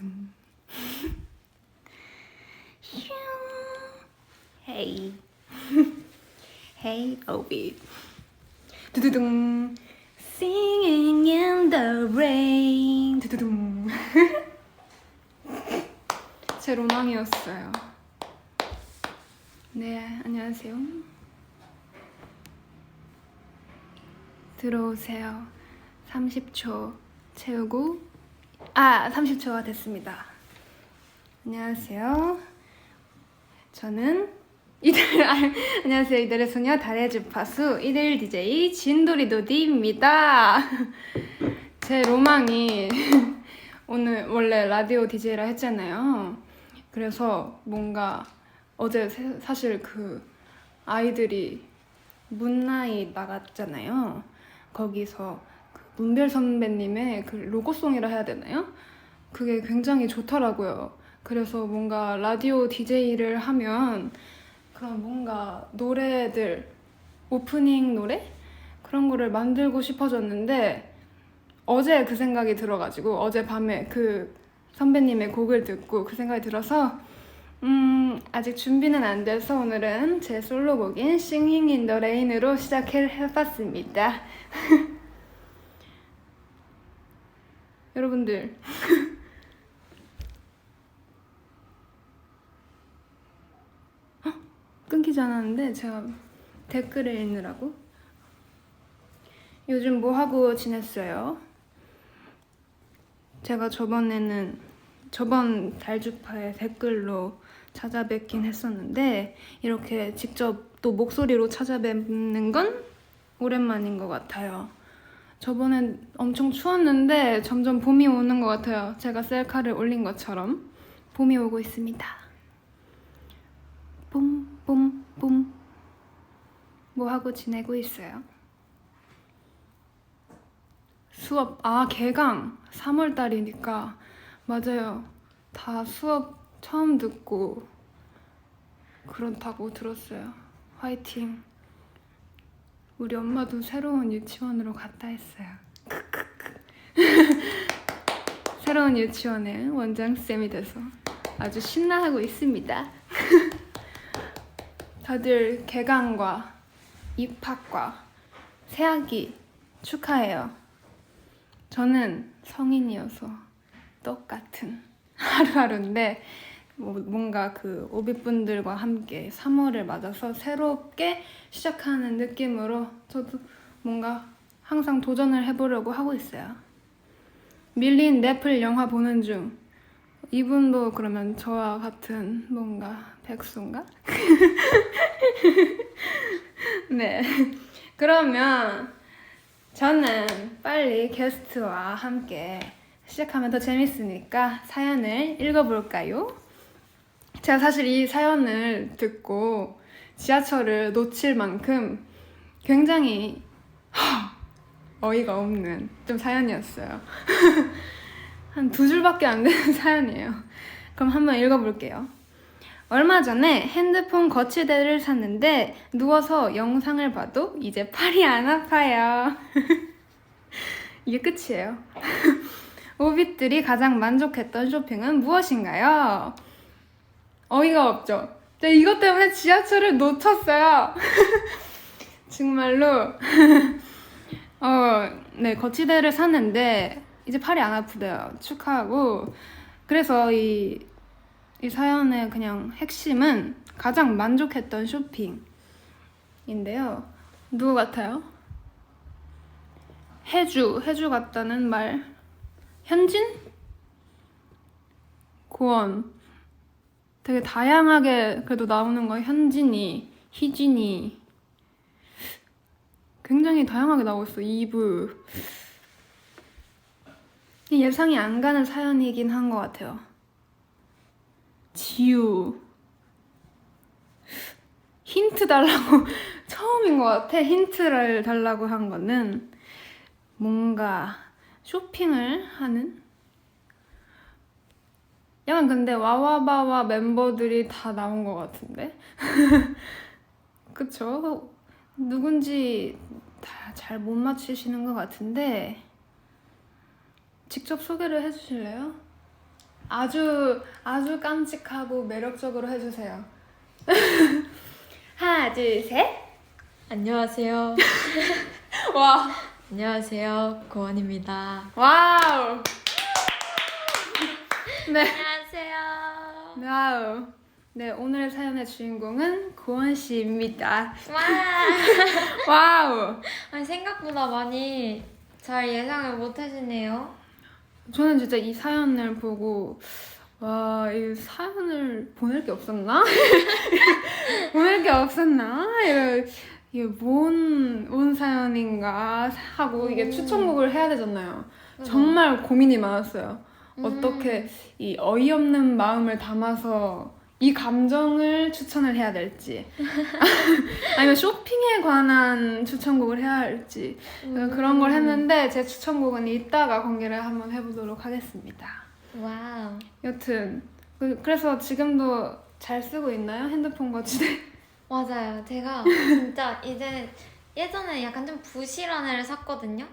두두둥. Hey. Hey, Obi. 두두둥. Singing in the rain. 두두둥. 제 로망이었어요. 네, 안녕하세요. 들어오세요. 30초 채우고 30초가 됐습니다. 안녕하세요. 저는 안녕하세요. 이달의 소녀 달의 주파수 1일 DJ 진도리도디입니다. 제 로망이 오늘 원래 라디오 DJ라 했잖아요. 그래서 뭔가 어제 사실 그 아이들이 문나잇 나갔잖아요. 거기서 그 문별 선배님의 그 로고송이라 해야 되나요? 그게 굉장히 좋더라고요. 그래서 뭔가 라디오 DJ를 하면 그런 뭔가 노래들, 오프닝 노래? 그런 거를 만들고 싶어졌는데 어제 그 생각이 들어가지고 어젯밤에 그 선배님의 곡을 듣고 그 생각이 들어서 아직 준비는 안 돼서 오늘은 제 솔로곡인 Singing in the Rain으로 시작해봤습니다. 여러분들 끊기지 않았는데 제가 댓글을 읽느라고 요즘 뭐 하고 지냈어요? 제가 저번 달주파에 댓글로 찾아뵙긴 했었는데 이렇게 직접 또 목소리로 찾아뵙는 건 오랜만인 것 같아요. 저번엔 엄청 추웠는데 점점 봄이 오는 것 같아요. 제가 셀카를 올린 것처럼 봄이 오고 있습니다. 봄. 뭐 하고 지내고 있어요? 수업, 개강 3월달이니까 맞아요. 다 수업 처음 듣고 그렇다고 들었어요. 화이팅. 우리 엄마도 새로운 유치원으로 갔다 했어요. 새로운 유치원의 원장쌤이 돼서 아주 신나하고 있습니다. 다들 개강과 입학과 새학기 축하해요. 저는 성인이어서 똑같은 하루하루인데 뭔가 그 오비분들과 함께 3월을 맞아서 새롭게 시작하는 느낌으로 저도 뭔가 항상 도전을 해보려고 하고 있어요. 밀린 넷플 영화 보는 중. 이분도 그러면 저와 같은 뭔가 백수인가? 네. 그러면 저는 빨리 게스트와 함께 시작하면 더 재밌으니까 사연을 읽어볼까요? 제가 사실 이 사연을 듣고 지하철을 놓칠 만큼 굉장히 어이가 없는 좀 사연이었어요. 한 2줄밖에 안 되는 사연이에요. 그럼 한번 읽어볼게요. 얼마 전에 핸드폰 거치대를 샀는데 누워서 영상을 봐도 이제 팔이 안 아파요. 이게 끝이에요. 오빛들이 가장 만족했던 쇼핑은 무엇인가요? 어이가 없죠? 제가 이것 때문에 지하철을 놓쳤어요. 정말로 네, 거치대를 샀는데 이제 팔이 안 아프대요. 축하하고. 그래서 이 사연의 그냥 핵심은 가장 만족했던 쇼핑인데요. 누구 같아요? 해주 같다는 말. 현진? 고원. 되게 다양하게 그래도 나오는 거. 현진이, 희진이. 굉장히 다양하게 나오고 있어. 이브. 예상이 안 가는 사연이긴 한 것 같아요. 지우. 힌트 달라고 처음인 것 같아. 힌트를 달라고 한 거는 뭔가 쇼핑을 하는? 약간 근데 와와바와 멤버들이 다 나온 것 같은데? 그쵸? 누군지 다 잘 못 맞추시는 것 같은데 직접 소개를 해주실래요? 아주 깜찍하고 매력적으로 해주세요. 하나, 둘, 셋. 안녕하세요. 와, 안녕하세요. 고원입니다. 와우. 네. 안녕하세요. 와우. 네, 오늘의 사연의 주인공은 고원 씨입니다. 와. 와우. 아니, 생각보다 많이 잘 예상을 못 하시네요. 저는 진짜 이 사연을 보고 와, 이 사연을 보낼 게 없었나? 보낼 게 없었나? 이게 뭔 사연인가 하고 이게 추천곡을 해야 되잖아요. 정말 고민이 많았어요. 어떻게 이 어이없는 마음을 담아서 이 감정을 추천을 해야 될지 아니면 쇼핑에 관한 추천곡을 해야 할지 그런 걸 했는데 제 추천곡은 이따가 공개를 한번 해보도록 하겠습니다. 와우. 여튼 그래서 지금도 잘 쓰고 있나요? 핸드폰 거치대? 맞아요. 제가 진짜 이제 예전에 약간 좀 부실한 애를 샀거든요.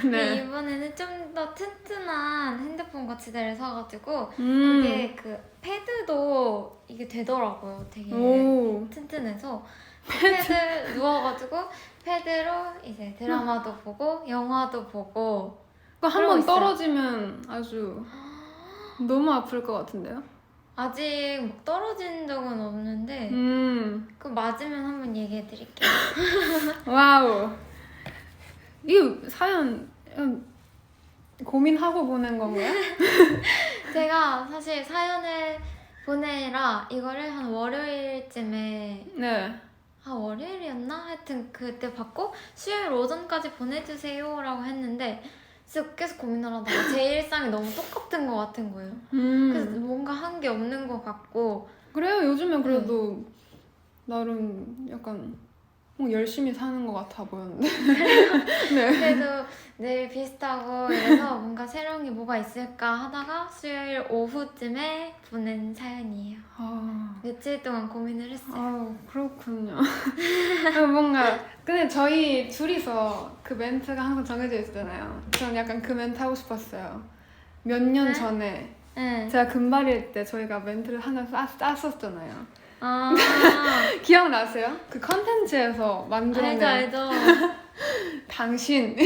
근데 네. 이번에는 좀 더 튼튼한 핸드폰 거치대를 사가지고 이게 그 패드도 이게 되더라고요. 되게 오. 튼튼해서 패드 누워가지고 패드로 이제 드라마도 보고 영화도 보고. 그거 한 번 있어요. 떨어지면 아주 너무 아플 것 같은데요? 아직 막 떨어진 적은 없는데 그 맞으면 한번 얘기해드릴게요. 와우. 이 사연 고민하고 보낸 건가요? 제가 사실 사연을 보내라 이거를 한 월요일쯤에 네. 월요일이었나? 하여튼 그때 받고 수요일 오전까지 보내주세요 라고 했는데 진짜 계속 고민을 하다가 제 일상이 너무 똑같은 것 같은 거예요. 그래서 뭔가 한 게 없는 것 같고. 그래요. 요즘엔 그래도 나름 약간 열심히 사는 것 같아 보였는데. 네. 그래도 늘 비슷하고 이래서 뭔가 새로운 게 뭐가 있을까 하다가 수요일 오후쯤에 보낸 사연이에요. 며칠 동안 고민을 했어요. 그렇군요. 뭔가 근데 저희 둘이서 그 멘트가 항상 정해져 있잖아요. 전 약간 그 멘트 하고 싶었어요. 몇 년 네? 전에 응. 제가 금발일 때 저희가 멘트를 하나 땄었잖아요. 아. 기억나세요? 그 컨텐츠에서 만들어낸 알죠. 당신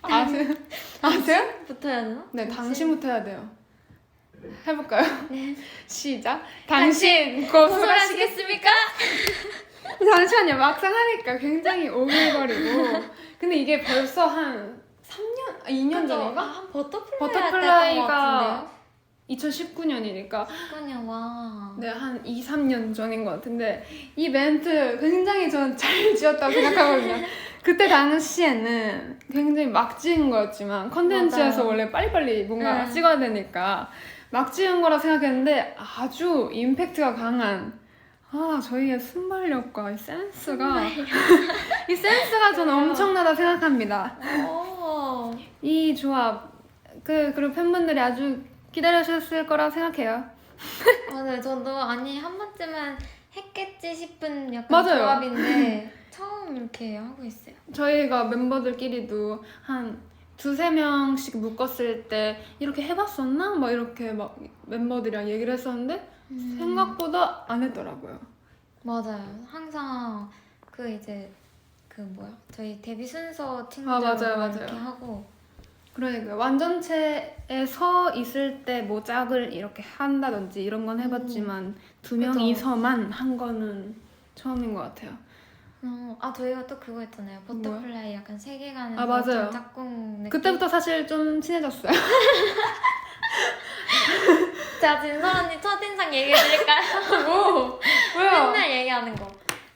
아세요? 부터 해야 되나? 네, 당신부터 해야 돼요. 해볼까요? 네. 시작. 당신 고소하시겠습니까? 잠시만요. 막상 하니까 굉장히 오글거리고. 근데 이게 벌써 한 3년, 2년 전인가? 한 버터플라이 버터플라이가 2019년이니까 19년 와. 네, 한 2, 3년 전인 것 같은데 이 멘트 굉장히 저는 잘 지었다고 생각하거든요. 그때 당시에는 굉장히 막 지은 거였지만 컨텐츠에서 맞아요. 원래 빨리빨리 뭔가 네. 찍어야 되니까 막 지은 거라 생각했는데 아주 임팩트가 강한 저희의 순발력과 이 센스가 이 센스가 저는 엄청나다 생각합니다. 오. 이 조합 그리고 팬분들이 아주 기다려주셨을 거라 생각해요. 맞아요. 저도 아니 한 번쯤은 했겠지 싶은 약간 맞아요. 조합인데 처음 이렇게 하고 있어요. 저희가 멤버들끼리도 한 두세 명씩 묶었을 때 이렇게 해봤었나? 막 이렇게 막 멤버들이랑 얘기를 했었는데 생각보다 안 했더라고요. 맞아요. 항상 그 이제 그 뭐야 저희 데뷔 순서 맞아요, 친구들 맞아요. 이렇게 하고. 그러니까 완전체에 서 있을 때 뭐 짝을 이렇게 한다든지 이런 건 해봤지만 두 명이서만 한 거는 처음인 것 같아요. 저희가 또 그거 했잖아요. 버터플라이 약간 세계관에서 맞아요. 좀 짝꿍 느낌. 그때부터 사실 좀 친해졌어요. 제가 진설 언니 첫인상 얘기해드릴까요? 뭐? 왜요? 맨날 얘기하는 거.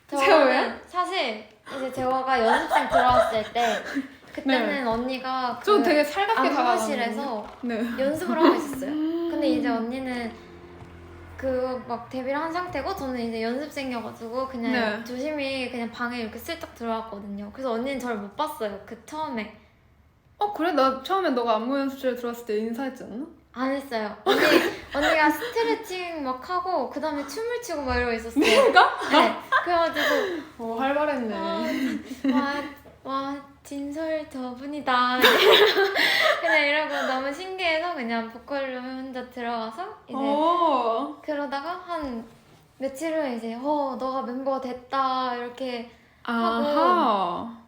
제가 왜요? 저는 사실 이제 재화가 연습생 들어왔을 때 그때는 네. 언니가 좀 되게 살갑게 안무실에서 네. 연습을 하고 있었어요. 근데 이제 언니는 그 막 데뷔를 한 상태고 저는 이제 연습생이어가지고 그냥 네. 조심히 그냥 방에 이렇게 슬쩍 들어왔거든요. 그래서 언니는 저를 못 봤어요. 그 처음에. 그래? 나 처음에 너가 안무 연습실에 들어왔을 때 인사했지 않나? 안 했어요. 언니가 스트레칭 막 하고 그 다음에 춤을 추고 막 이러고 있었어요. 내가? 네. 그래가지고 활발했네. 와 진솔 저분이다 그냥 이러고 너무 신기해서 그냥 보컬룸 혼자 들어가서 이제 그러다가 한 며칠 후에 이제 너가 멤버가 됐다 이렇게 아하.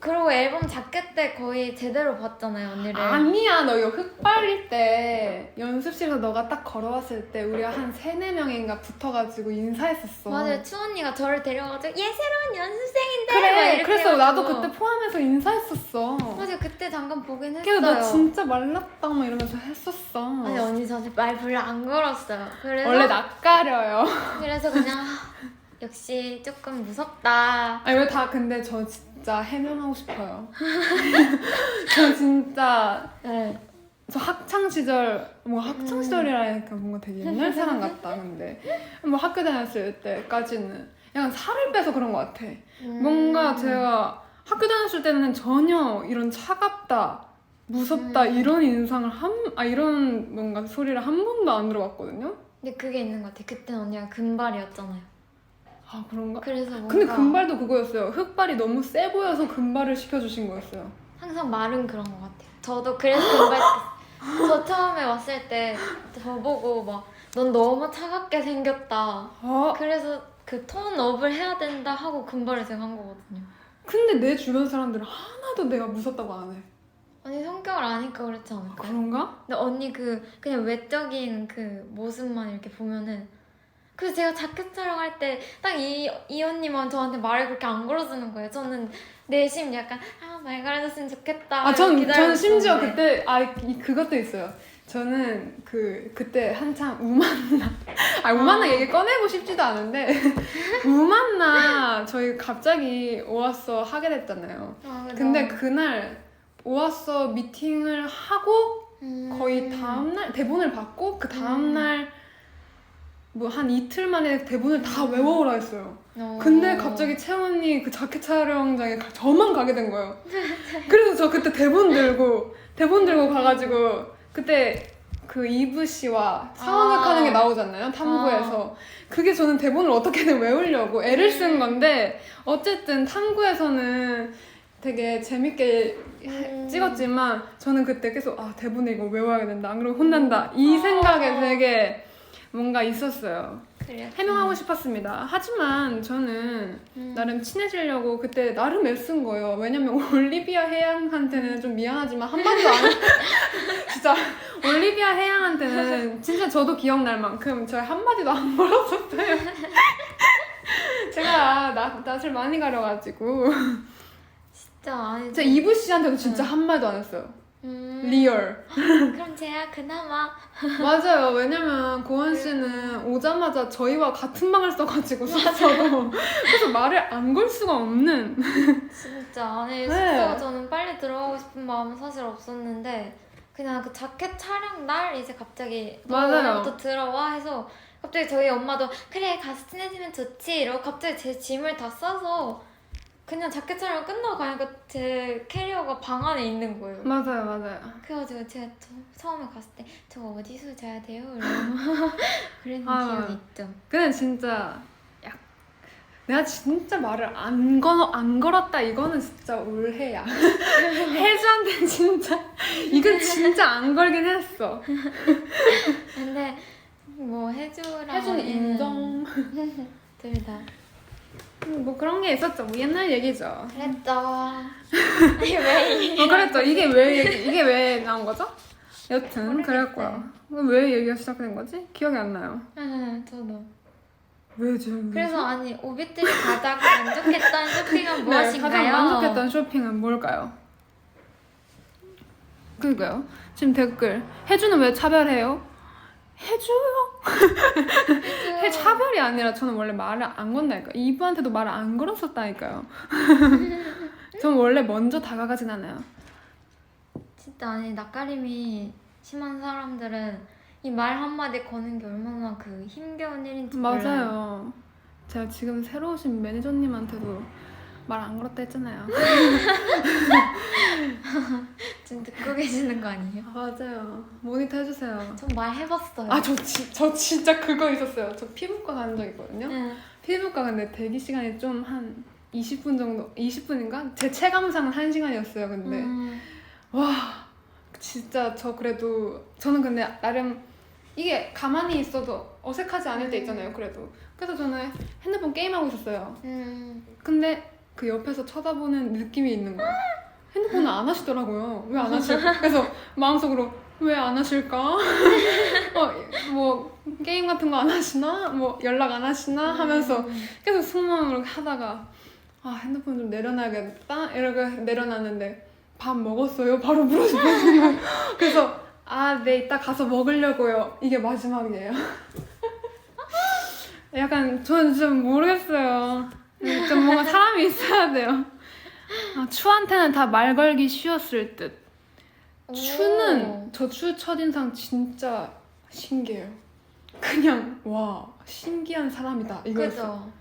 그리고 앨범 자켓 때 거의 제대로 봤잖아요 언니를. 아니야, 너 이거 흑발일 때 연습실에서 너가 딱 걸어왔을 때 우리가 한 3-4명인가 붙어가지고 인사했었어. 맞아요. 추 언니가 저를 데려가지고 얘 새로운 연습생인데 막 그래, 이렇게 그래서 나도 해가지고. 그때 포함해서 인사했었어. 맞아요. 그때 잠깐 보긴 했어요. 그래서 너 진짜 말랐다 막 이러면서 했었어. 아니 언니 저한테 말 별로 안 걸었어요. 그래서 원래 낯가려요. 그래서 그냥 역시 조금 무섭다. 아니 왜 다 근데 저 진짜 해명하고 싶어요. 저 진짜 네. 저 학창 시절 뭔가 학창 시절이라니까 뭔가 되게 옛날 사람 같다. 근데 뭐 학교 다녔을 때까지는 약간 살을 빼서 그런 것 같아. 뭔가 제가 학교 다녔을 때는 전혀 이런 차갑다, 무섭다 이런 인상을 이런 뭔가 소리를 한 번도 안 들어봤거든요. 근데 그게 있는 것 같아. 그때 언니가 금발이었잖아요. 아 그런가? 그래서 뭔가 근데 금발도 그거였어요. 흑발이 너무 세 보여서 금발을 시켜주신 거였어요. 항상 말은 그런 것 같아요. 저도 그래서 금발 저 처음에 왔을 때 저보고 막 넌 너무 차갑게 생겼다. 그래서 그 톤업을 해야 된다 하고 금발을 제가 한 거거든요. 근데 내 주변 사람들은 하나도 내가 무섭다고 안 해. 언니 성격을 아니까 그렇지 않을까요? 그런가? 근데 언니 그냥 외적인 그 모습만 이렇게 보면은 그래서 제가 자켓 촬영할 때 딱 이 언니만 저한테 말을 그렇게 안 걸어주는 거예요. 저는 내심 약간 말 걸어줬으면 좋겠다. 저는 심지어 그때 그것도 있어요. 저는 그때 한참 우만나 우만나 얘기 꺼내고 싶지도 않은데 우만나 저희 갑자기 오았어 하게 됐잖아요. 근데 그날 오았어 미팅을 하고 거의 다음날 대본을 받고 그 다음날 뭐 한 이틀 만에 대본을 다 외워오라 했어요. 근데 갑자기 채원이 그 자켓 촬영장에 저만 가게 된 거예요. 그래서 저 그때 대본 들고 가가지고 그때 그 이브 씨와 상황극 하는 게 나오잖아요. 탐구에서. 그게 저는 대본을 어떻게든 외우려고 애를 쓴 건데 어쨌든 탐구에서는 되게 재밌게 찍었지만 저는 그때 계속 대본에 이거 외워야 된다. 안 그러면 혼난다. 이 생각에 되게 뭔가 있었어요. 그래요? 해명하고 싶었습니다. 하지만 저는 나름 친해지려고 그때 나름 애쓴 거예요. 왜냐면 올리비아 해양한테는 좀 미안하지만 한마디도 안 진짜 올리비아 해양한테는 진짜 저도 기억날 만큼 저희 한마디도 안 걸었었어요. 제가 낯을 많이 가려가지고 진짜 아니 제가 이브 씨한테도 진짜 한마디도 안 했어요. 리얼. 그럼 제가 그나마 맞아요. 왜냐면 고은 씨는 오자마자 저희와 같은 방을 써가지고 숙소도 그래서 말을 안 걸 수가 없는. 진짜 아니 네. 숙소 저는 빨리 들어가고 싶은 마음은 사실 없었는데 그냥 그 자켓 촬영 날 이제 갑자기 너 맞아요. 오늘부터 들어와 해서 갑자기 저희 엄마도 그래 가서 친해지면 좋지 이러고 갑자기 제 짐을 다 싸서 그냥 자켓 촬영 끝나고 가니까 제 캐리어가 방 안에 있는 거예요. 맞아요. 그래가지고 제가 처음에 갔을 때 저거 어디서 자야 돼요? 이러고 그랬는 기억이 있죠. 근데 진짜 내가 진짜 말을 안 걸었다 이거는 진짜 올해야. 혜주한테는 진짜 이건 진짜 안 걸긴 했어. 근데 뭐 해주는 인정. 둘 다. 뭐 그런 게 있었죠. 뭐 옛날 얘기죠. 그랬죠. 아니 왜 그랬죠. 이게 왜 나온 거죠? 여튼 그랬고요. 왜 얘기가 시작된 거지? 기억이 안 나요. 저도. 왜지? 그래서 아니 오비들이 가장 만족했던 쇼핑은 무엇인가요? 가장 만족했던 쇼핑은 뭘까요? 그니까요. 지금 댓글 혜주는 왜 차별해요? 해줘요. 차별이 아니라 저는 원래 말을 안 건다니까. 이브한테도 말을 안 걸었었다니까요. 전 원래 먼저 다가가진 않아요. 진짜 아니 낯가림이 심한 사람들은 이 말 한마디 거는 게 얼마나 그 힘겨운 일인지 몰라요. 맞아요. 제가 지금 새로 오신 매니저님한테도 말 안 걸었다 했잖아요. 지금 듣고 계시는 거 아니에요? 맞아요. 모니터 해주세요. 전 말 해봤어요. 저 진짜 그거 있었어요. 저 피부과 가는 적 있거든요. 네. 피부과 근데 대기 시간이 좀 한 20분 정도, 20분인가? 제 체감상은 1시간이었어요. 근데 와 진짜 저는 근데 나름 이게 가만히 있어도 어색하지 않을 때 있잖아요. 그래도 그래서 저는 핸드폰 게임하고 있었어요. 근데 그 옆에서 쳐다보는 느낌이 있는 거예요. 핸드폰을 안 하시더라고요. 왜 안 하실까? 그래서 마음속으로 왜 안 하실까? 뭐 게임 같은 거 안 하시나? 뭐 연락 안 하시나? 하면서 계속 속마음으로 하다가 핸드폰 좀 내려놔야겠다 이러고 내려놨는데 밥 먹었어요? 바로 물어주시는 거예요. 그래서 네 이따 가서 먹으려고요. 이게 마지막이에요. 약간 저는 좀 모르겠어요. 좀 뭔가 사람이 있어야 돼요. 추한테는 다 말 걸기 쉬웠을 듯. 저 추 첫인상 진짜 신기해요. 그냥 와 신기한 사람이다 이거였어요.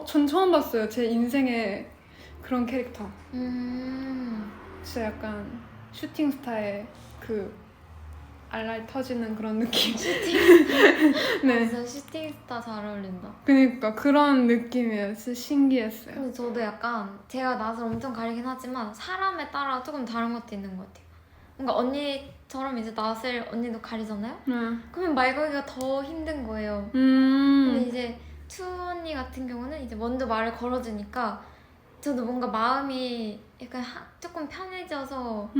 전 처음 봤어요. 제 인생에 그런 캐릭터. 진짜 약간 슈팅 스타의 그 알랄 터지는 그런 느낌. 네. 진짜 슈팅스타 잘 어울린다. 그니까 그런 느낌이에요. 진짜 신기했어요. 근데 저도 약간 제가 낯을 엄청 가리긴 하지만 사람에 따라 조금 다른 것도 있는 것 같아요. 뭔가 언니처럼 이제 낯을 언니도 가리잖아요? 그러면 말 걸기가 더 힘든 거예요. 근데 이제 투 언니 같은 경우는 이제 먼저 말을 걸어주니까 저도 뭔가 마음이 약간 조금 편해져서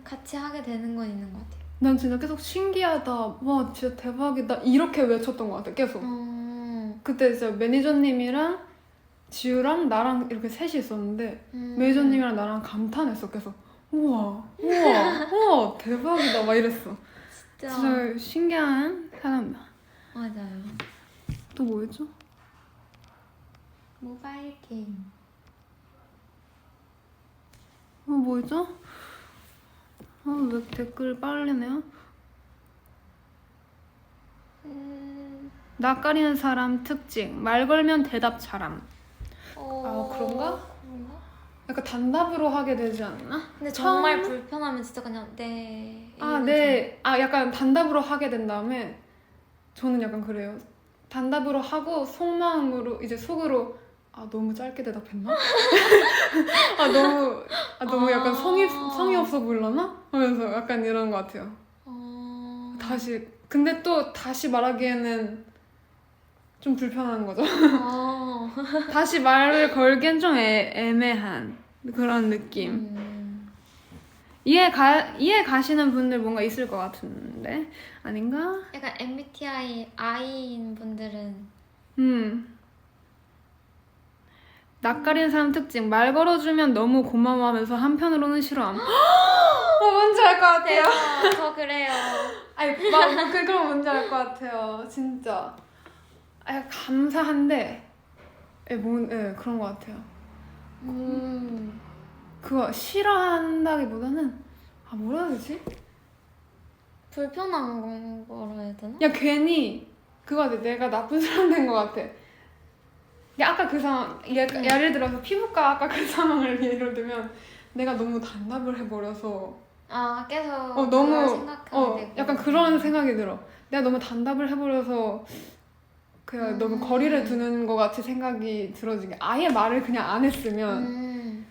같이 하게 되는 건 있는 것 같아요. 난 진짜 계속 신기하다. 와 진짜 대박이다. 이렇게 외쳤던 것 같아. 계속. 그때 진짜 매니저님이랑 지우랑 나랑 이렇게 셋이 있었는데 매니저님이랑 나랑 감탄했어. 계속. 우와 대박이다. 막 이랬어. 진짜 신기한 사람이다. 맞아요. 또 뭐였죠? 모바일 게임. 뭐였죠? 왜 댓글 빨리네요? 낯가리는 사람 특징. 말 걸면 대답 잘함. 그런가? 약간 단답으로 하게 되지 않나? 근데 정말 불편하면 진짜 그냥 네. 네. 약간 단답으로 하게 된 다음에 저는 약간 그래요. 단답으로 하고 속마음으로 이제 속으로 너무 짧게 대답했나? 너무 약간 성의 없어 보일라나? 하면서 약간 이런 것 같아요. 근데 또 다시 말하기에는 좀 불편한 거죠. 다시 말을 걸기엔 좀 애매한 그런 느낌. 이해 가시는 분들 뭔가 있을 것 같은데 아닌가? 약간 MBTI I인 분들은 낯가리는 사람 특징. 말 걸어주면 너무 고마워하면서 한편으로는 싫어함. 뭔지 알 것 같아요. 저 그래요. 그건 뭔지 알 것 같아요. 진짜. 감사한데 그런 것 같아요. 그거 싫어한다기보다는 뭐라 해야 되지? 불편한 거라 해야 되나? 괜히 그거 같아. 내가 나쁜 사람 된 것 같아. 아까 그 상황, 예를 들어서 피부과 아까 그 상황을 예를 들면 내가 너무 단답을 해버려서 계속 너무 생각하게 되고. 약간 그런 생각이 들어. 내가 너무 단답을 해버려서 그냥 너무 거리를 두는 것 같이 생각이 들어지게 아예 말을 그냥 안 했으면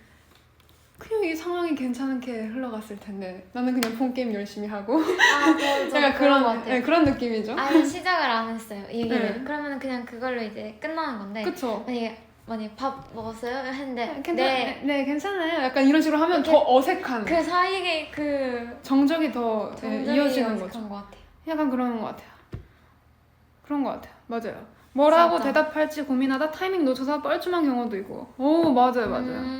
그냥 이 상황이 괜찮게 흘러갔을 텐데 나는 그냥 폰 게임 열심히 하고 약간 그런 것 같아요. 그런 느낌이죠. 아예 시작을 안 했어요 얘기를. 그러면 그냥 그걸로 이제 끝나는 건데. 그쵸. 만약에 밥 먹었어요? 했는데 네 괜찮아요. 약간 이런 식으로 하면 더 어색한. 그 사이에 그 정적이 더 이어지는 거죠. 것 같아요. 약간 그런 것 같아요. 그런 것 같아요. 맞아요. 뭐라고 진짜. 대답할지 고민하다 타이밍 놓쳐서 뻘쭘한 경우도 있고. 맞아요.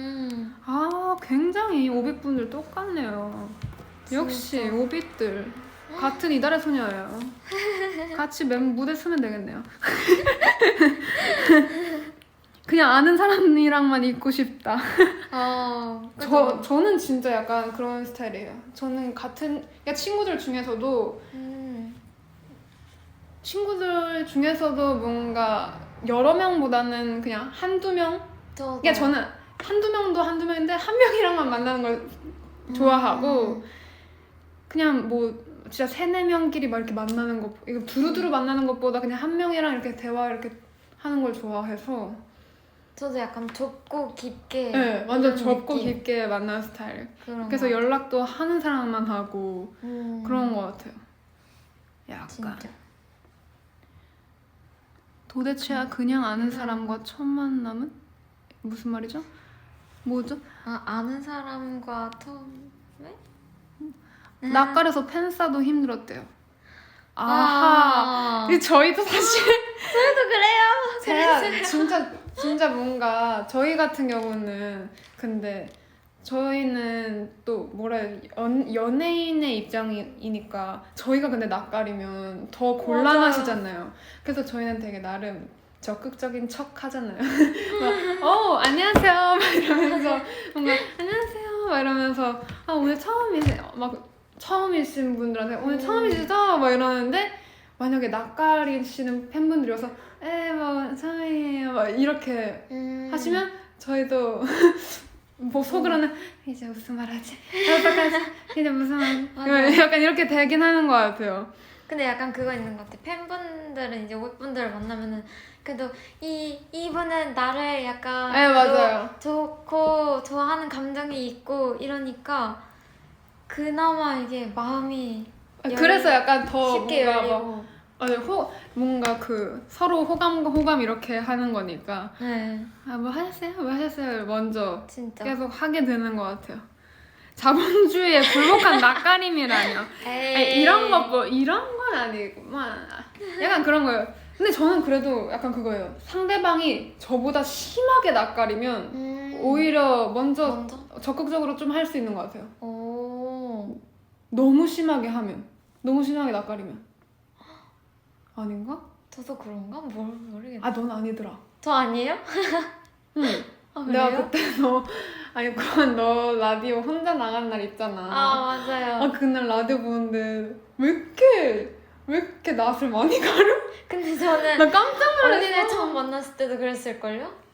굉장히 오빛분들 똑같네요. 역시 오빛들 같은 이달의 소녀예요. 같이 무대 쓰면 되겠네요. 그냥 아는 사람이랑만 있고 싶다. 저는 진짜 약간 그런 스타일이에요. 저는 친구들 중에서도 뭔가 여러 명보다는 그냥 한두 명? 저는 한두 명도 한두 명인데 한 명이랑만 만나는 걸 좋아하고 그냥 진짜 3-4명끼리 막 이렇게 만나는 거 이거 두루두루 만나는 것보다 그냥 한 명이랑 이렇게 대화 이렇게 하는 걸 좋아해서 저도 약간 좁고 깊게. 네, 완전 이런 좁고 느낌. 깊게 만나는 스타일. 그런 그래서 거. 연락도 하는 사람만 하고 그런 거 같아요. 약간 진짜. 도대체야 그냥 아는 사람과 첫 만남은 무슨 말이죠? 뭐죠? 아는 사람과 처음에? 낯가려서 팬 싸도 힘들었대요. 아하. 근데 저희도 사실 저희도 그래요. 제가 진짜 뭔가 저희 같은 경우는 근데 저희는 또 뭐라 해야 되지? 연예인의 입장이니까 저희가 근데 낯가리면 더 곤란하시잖아요. 그래서 저희는 되게 나름 적극적인 척 하잖아요. 막, 안녕하세요 막 이러면서 뭔가 안녕하세요 막 이러면서 오늘 처음이신 분들한테 오늘 처음이시죠? 막 이러는데 만약에 낯가리시는 팬분들이 와서 뭐 처음이에요 막 이렇게 하시면 저희도 뭐 속으로는 이제 무슨 말 하지? 어떡하지? 이제 무슨 말 약간 이렇게 되긴 하는 것 같아요. 근데 약간 그거 있는 것 같아. 팬분들은 이제 오백분들을 만나면은 그래도 이분은 나를 약간 네, 맞아요. 좋고 좋아하는 감정이 있고 이러니까 그나마 이게 마음이 그래서 약간 더 쉽게 뭔가 열리고. 뭔가 그 서로 호감과 호감 이렇게 하는 거니까 네, 뭐 하셨어요? 뭐 하셨어요? 먼저 진짜. 계속 하게 되는 것 같아요. 자본주의의 굴복한 낯가림이라뇨. 아니, 이런 건 아니구만. 약간 그런 거예요. 근데 저는 그래도 약간 그거예요. 상대방이 저보다 심하게 낯가리면 오히려 먼저 적극적으로 좀 할 수 있는 것 같아요. 오. 너무 심하게 낯가리면. 아닌가? 저도 그런가? 모르겠어. 넌 아니더라. 저 아니에요? 응. 그래요? 내가 그때 그건 너 라디오 혼자 나간 날 있잖아. 맞아요. 그날 라디오 보는데 왜 이렇게 낯을 많이 가려? 근데 저는 나 깜짝 놀랐어. 언니네 처음 만났을 때도 그랬을걸요?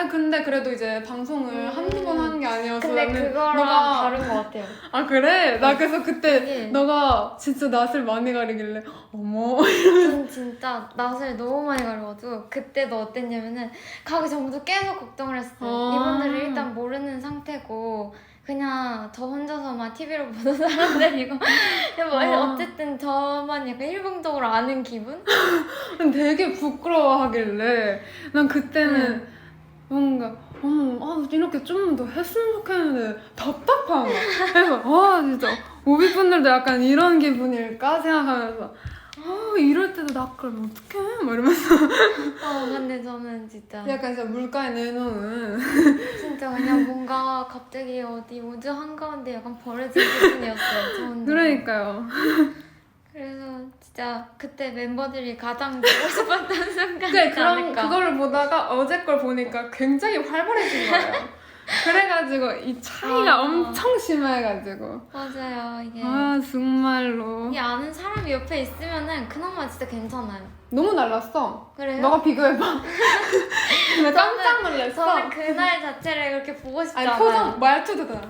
근데 그래도 이제 방송을 한두 번 하는 게 아니어서 근데 나는 그거랑 다른 것 같아요. 그래? 나 그래서 그때 되게- 너가 진짜 낯을 많이 가리길래 어머. 저는 진짜 낯을 너무 많이 가려가지고 그때도 어땠냐면은 가기 전부터 계속 걱정을 했어요. 이분들을 일단 모르는 상태고 그냥 저 혼자서만 TV로 보는 사람들이고 어쨌든 저만 약간 일방적으로 아는 기분? 되게 부끄러워하길래 난 그때는 뭔가 이렇게 좀 더 했으면 좋겠는데 답답한 거야. 그래서 진짜 오비분들도 약간 이런 기분일까 생각하면서 이럴 때도 낯가리면 어떡해? 막 이러면서 근데 저는 진짜 약간 진짜 물가에 내놓은 진짜 그냥 뭔가 갑자기 어디 우주 한가운데 약간 버려진 기분이었어요. 저 혼자. 그러니까요. 그래서 진짜 그때 멤버들이 가장 보고 싶었던 순간이지 근데 않을까. 그거를 보다가 어제 걸 보니까 굉장히 활발해진 거예요. 그래가지고 이 차이가 엄청 심해가지고 맞아요. 이게 정말로 이 아는 사람이 옆에 있으면은 그나마 진짜 괜찮아요. 너무 달랐어. 그래요? 너가 비교해봐. 나 깜짝 놀랐어. 저는 그날 자체를 그렇게 보고 싶지 않아요. 표정, 말투도 다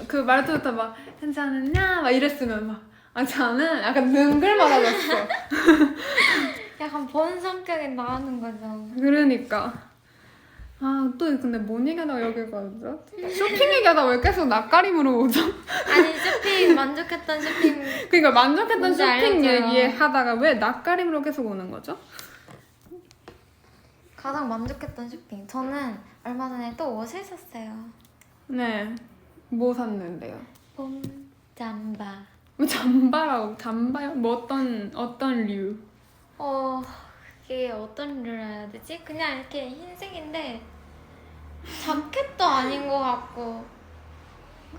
그 말투부터 막 괜찮았냐? 막 이랬으면 저는 약간 능글맞아졌어. 약간 본 성격이 나오는 거죠. 그러니까 또 근데 뭔 얘기하다가 여기 가죠? 쇼핑 얘기하다가 왜 계속 낯가림으로 오죠? 아니 쇼핑 만족했던 쇼핑 그러니까 만족했던 뭔지 쇼핑 알려줘요. 얘기하다가 왜 낯가림으로 계속 오는 거죠? 가장 만족했던 쇼핑. 저는 얼마 전에 또 옷을 샀어요. 네. 뭐 샀는데요? 봄 잠바. 뭐 잠바요? 뭐 어떤 류? 그게 어떤 류라 해야 되지? 그냥 이렇게 흰색인데 자켓도 아닌 것 같고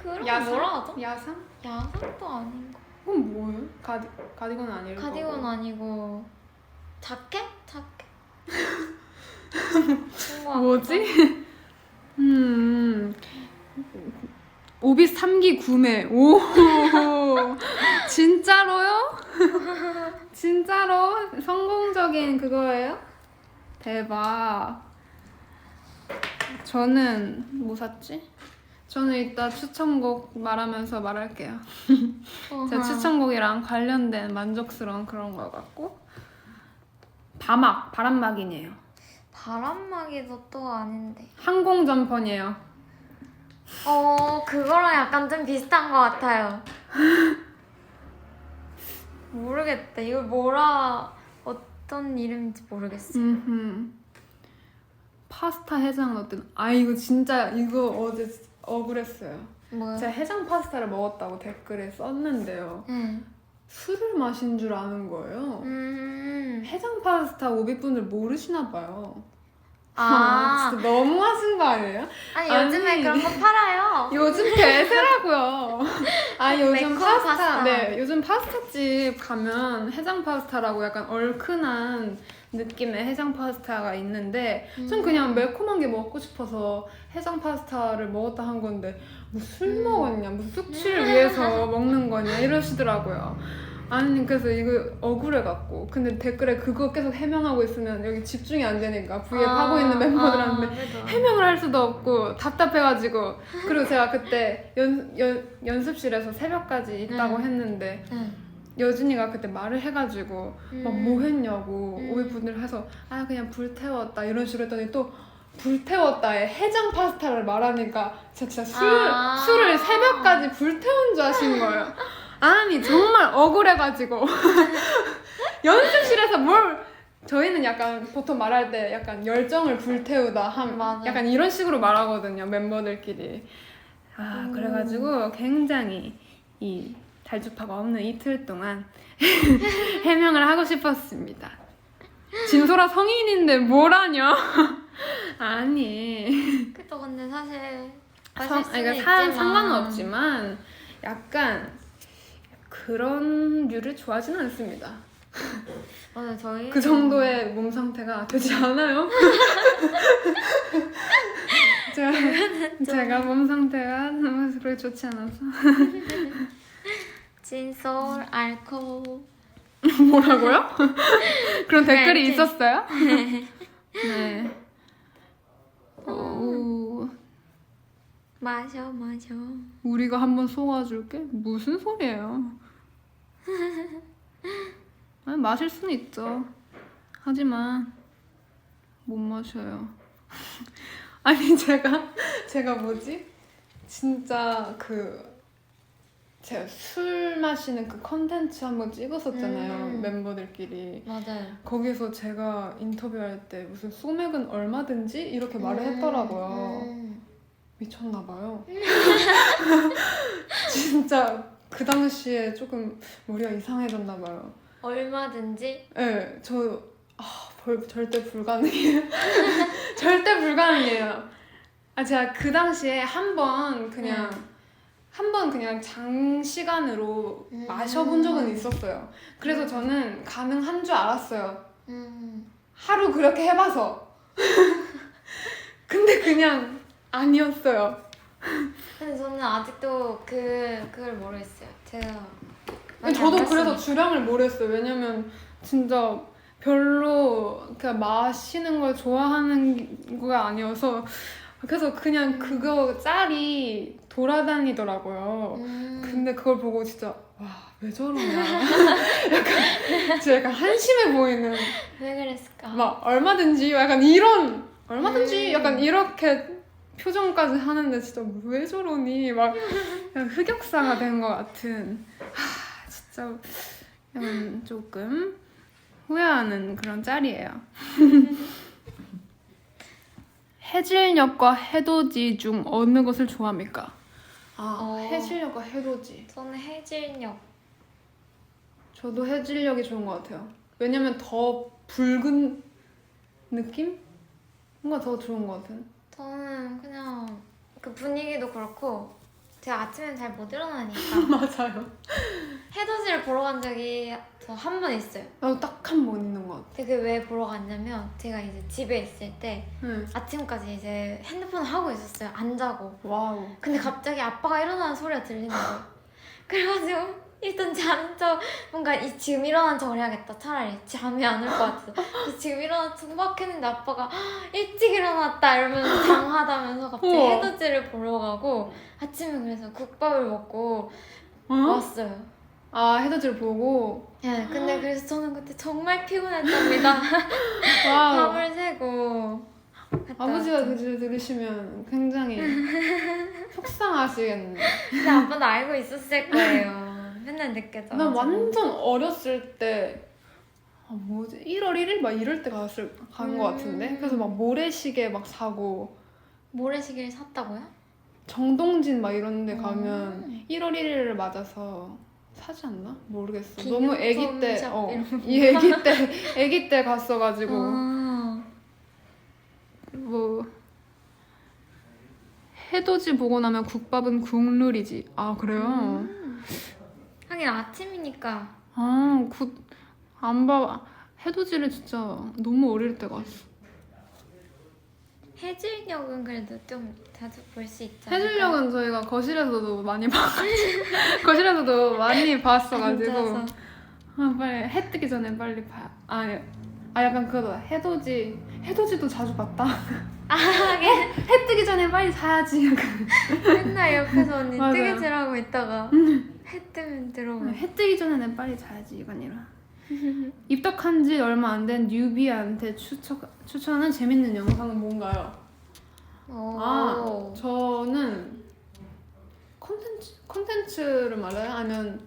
그런 야상? 뭐라 하죠? 야상? 야상도 아닌 거. 그건 뭐예요? 가디건 아닐 거고. 가디건 아니고 자켓? 그런 거 뭐지? 오비 3기 구매. 오, 진짜로요? 진짜로 성공적인 그거예요? 대박. 저는 뭐 샀지? 저는 이따 추천곡 말하면서 말할게요. 제 추천곡이랑 관련된 만족스러운 그런 거 같고 바람막이네요. 바람막이도 또 아닌데. 항공점퍼니에요. 그거랑 약간 좀 비슷한 것 같아요. 모르겠다. 이거 어떤 이름인지 모르겠어요. 파스타 해장은 어떤? 이거 진짜 이거 어제 억울했어요. 뭐요? 제가 해장 파스타를 먹었다고 댓글에 썼는데요. 술을 마신 줄 아는 거예요. 해장 파스타 오비분들 모르시나 봐요. 진짜 너무 하신 거 아니에요? 아니 요즘에 그런 거 팔아요. 요즘 대세라고요. 요즘 매콤 파스타, 파스타. 네, 요즘 파스타집 가면 해장 파스타라고 약간 얼큰한 느낌의 해장 파스타가 있는데 전 그냥 매콤한 게 먹고 싶어서 해장 파스타를 먹었다 한 건데 뭐 술 먹었냐, 뭐 숙취를 위해서 먹는 거냐 이러시더라고요. 아니 그래서 이거 억울해갖고 근데 댓글에 그거 계속 해명하고 있으면 여기 집중이 안 되니까 V앱 하고 있는 멤버들한테 해명을 할 수도 없고 답답해가지고 그리고 제가 그때 연습실에서 새벽까지 있다고 했는데 여준이가 그때 말을 해가지고 막 뭐 했냐고 오비분들 해서 그냥 불태웠다 이런 식으로 했더니 또 불태웠다에 해장 파스타를 말하니까 진짜 술을 새벽까지 불태운 줄 아시는 거예요. 아니 정말 억울해가지고 연습실에서 저희는 약간 보통 말할 때 약간 열정을 불태우다 약간 이런 식으로 말하거든요 멤버들끼리. 그래가지고 굉장히 이 달주파가 없는 이틀 동안 해명을 하고 싶었습니다. 진솔아 성인인데 뭘 하냐? 아니 그쵸. 근데 사실 상관은 없지만 약간 그런 류를 좋아하지는 않습니다. 맞아요. 저희 그 정도의 몸 상태가 되지 않아요. 제가 몸 상태가 너무 그렇게 좋지 않아서. 진솔 알코올. 뭐라고요? 그런 댓글이 알지? 있었어요? 네. 마셔. 우리가 한번 속아줄게? 무슨 소리예요? 마실 수는 있죠. 하지만 못 마셔요. 아니 제가 뭐지? 진짜 제가 술 마시는 그 컨텐츠 한번 찍었었잖아요. 멤버들끼리. 맞아요. 거기서 제가 인터뷰할 때 무슨 소맥은 얼마든지 이렇게 말을 했더라고요. 미쳤나봐요. 진짜 그 당시에 조금 머리가 이상해졌나봐요. 얼마든지? 네, 절대 불가능해요. 절대 불가능해요. 제가 그 당시에 한 번 그냥 장시간으로 마셔본 적은 있었어요. 그래서 저는 가능한 줄 알았어요. 하루 그렇게 해봐서. 근데 그냥 아니었어요. 근데 저는 아직도 그걸 모르겠어요. 제가 저도 그래서 주량을 모르겠어요. 왜냐면 진짜 별로 그냥 마시는 걸 좋아하는 거가 아니어서 그래서 그냥 그거 짤이 돌아다니더라고요. 근데 그걸 보고 진짜 와, 왜 저러냐. 진짜 약간 한심해 보이는. 왜 그랬을까? 막 얼마든지 약간 약간 이렇게 표정까지 하는데 진짜 왜 저러니 막 그냥 흑역사가 된 것 같은. 진짜 약간 조금 후회하는 그런 짤이에요. 해질녘과 해돋이 중 어느 것을 좋아합니까? 해질녘과 해돋이. 저는 해질녘. 저도 해질녘이 좋은 것 같아요. 왜냐면 더 붉은 느낌? 뭔가 더 좋은 것 같아요. 저는 그냥 그 분위기도 그렇고 제가 아침엔 잘 못 일어나니까 맞아요. 해돋이를 보러 간 적이 저 한 번 있어요. 나도 딱 한 번 있는 것 같아. 근데 그게 왜 보러 갔냐면 제가 이제 집에 있을 때 응. 아침까지 이제 핸드폰을 하고 있었어요. 안 자고. 와우. 근데 갑자기 아빠가 일어나는 소리가 들리는 거예요. 그래가지고 일단 자는 척 뭔가 지금 일어난 척을 해야겠다. 차라리 잠이 안 올 것 같아서 그래서 지금 일어난 척 막 했는데 아빠가 일찍 일어났다 이러면서 장하다면서 갑자기 우와. 해돋이를 보러 가고 아침에 그래서 국밥을 먹고 어? 왔어요. 아 해돋이를 보고. 네, 근데 그래서 저는 그때 정말 피곤했답니다. 와우. 밤을 새고. 갔다 아버지가 왔죠. 그 줄 들으시면 굉장히 속상하시겠네. 근데 아빠도 알고 있었을 거예요. 맨날 늦게 자가지고. 난 완전 어렸을 때 뭐지 1월 1일 막 이럴 때 간 거 같은데. 그래서 막 모래시계 막 사고 모래시계를 샀다고요? 정동진 막 이런 데 가면 1월 1일을 맞아서 사지 않나? 모르겠어. 너무 애기 때, 기념품 샵 이런 거. 이 애기 때 갔어가지고 뭐 해돋이 보고 나면 국밥은 국룰이지. 아 그래요? 하긴 아침이니까. 안 봐. 해돋이를 진짜 너무 어릴 때 갔어. 해질녘은 그래도 좀 자주 볼 수 있잖아요. 해질녘은 저희가 거실에서도 많이 거실에서도 많이 봤어가지고. 앉아서. 빨리 해 뜨기 전에 빨리 봐. 약간 그거다. 해돋이도 자주 봤다. 하긴 해 뜨기 전에 빨리 사야지. 약간. 맨날 옆에서 언니 맞아요. 뜨개질하고 있다가 해 뜨면 들어오고. 해 뜨기 전에는 빨리 자야지 이건이라. 입덕한 지 얼마 안 된 뉴비한테 추천하는 재밌는 영상은 뭔가요? 저는 콘텐츠를 말해요? 아니면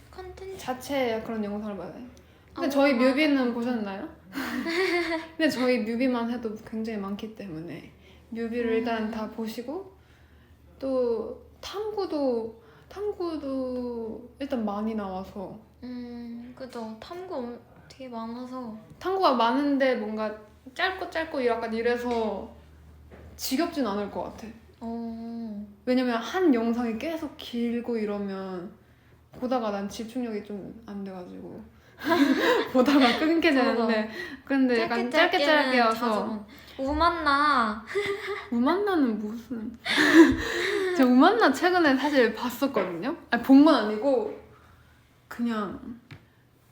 컨텐츠. 자체 그런 영상을 말해요? 근데 저희 뮤비는 보셨나요? 근데 저희 뮤비만 해도 굉장히 많기 때문에 뮤비를 일단 다 보시고 또 탐구도 일단 많이 나와서 그죠. 탐구 되게 많아서. 탐구가 많은데 뭔가 짧고 약간 이래서 지겹진 않을 것 같아. 왜냐면 한 영상이 계속 길고 이러면 보다가 난 집중력이 좀 안 돼가지고 보다가 끊게 되는데 근데 약간 짧게 와서 우만나. 우만나는 무슨 제가 우만나 최근에 사실 봤었거든요. 아니 본 건 아니고 그냥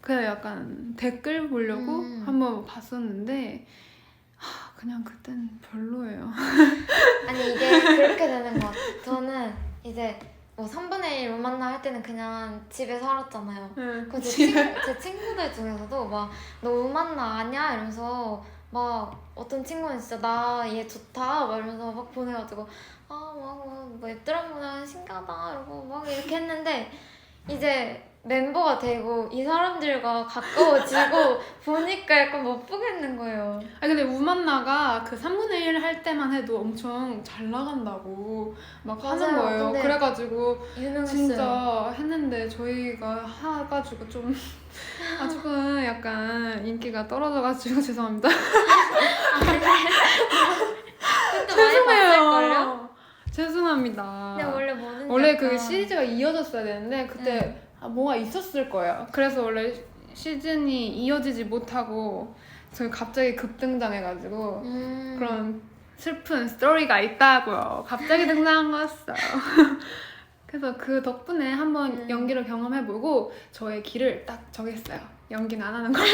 약간 댓글 보려고 한번 봤었는데 그냥 그땐 별로예요. 아니 이게 그렇게 되는 것 같아요. 저는 이제 뭐 3분의 1 우만나 할 때는 그냥 집에 살았잖아요. 그래서 제 친구들 중에서도 막 너 우만나 아냐? 이러면서 막 어떤 친구는 진짜 나 얘 좋다 막 이러면서 막 보내가지고 뭐 웹드라마보다 신기하다 이러고 막 이렇게 했는데 이제 멤버가 되고 이 사람들과 가까워지고 보니까 약간 못 보겠는 거예요. 근데 우만나가 그 3분의 1 할 때만 해도 엄청 잘 나간다고 막 하는 맞아요. 거예요. 근데 그래가지고 유명했어요. 진짜 했는데 저희가 해가지고 좀 조금 약간 인기가 떨어져가지고 죄송합니다. 근데 많이 봤을걸요? 죄송합니다. 근데 원래 뭐든 원래 그 약간 시리즈가 이어졌어야 되는데 그때 뭐가 있었을 거예요. 그래서 원래 시즌이 이어지지 못하고 저희 갑자기 급등장해가지고 그런 슬픈 스토리가 있다고요. 갑자기 등장한 거였어요. 그래서 그 덕분에 한번 연기를 경험해보고 저의 길을 딱 정했어요. 연기는 안 하는 걸로.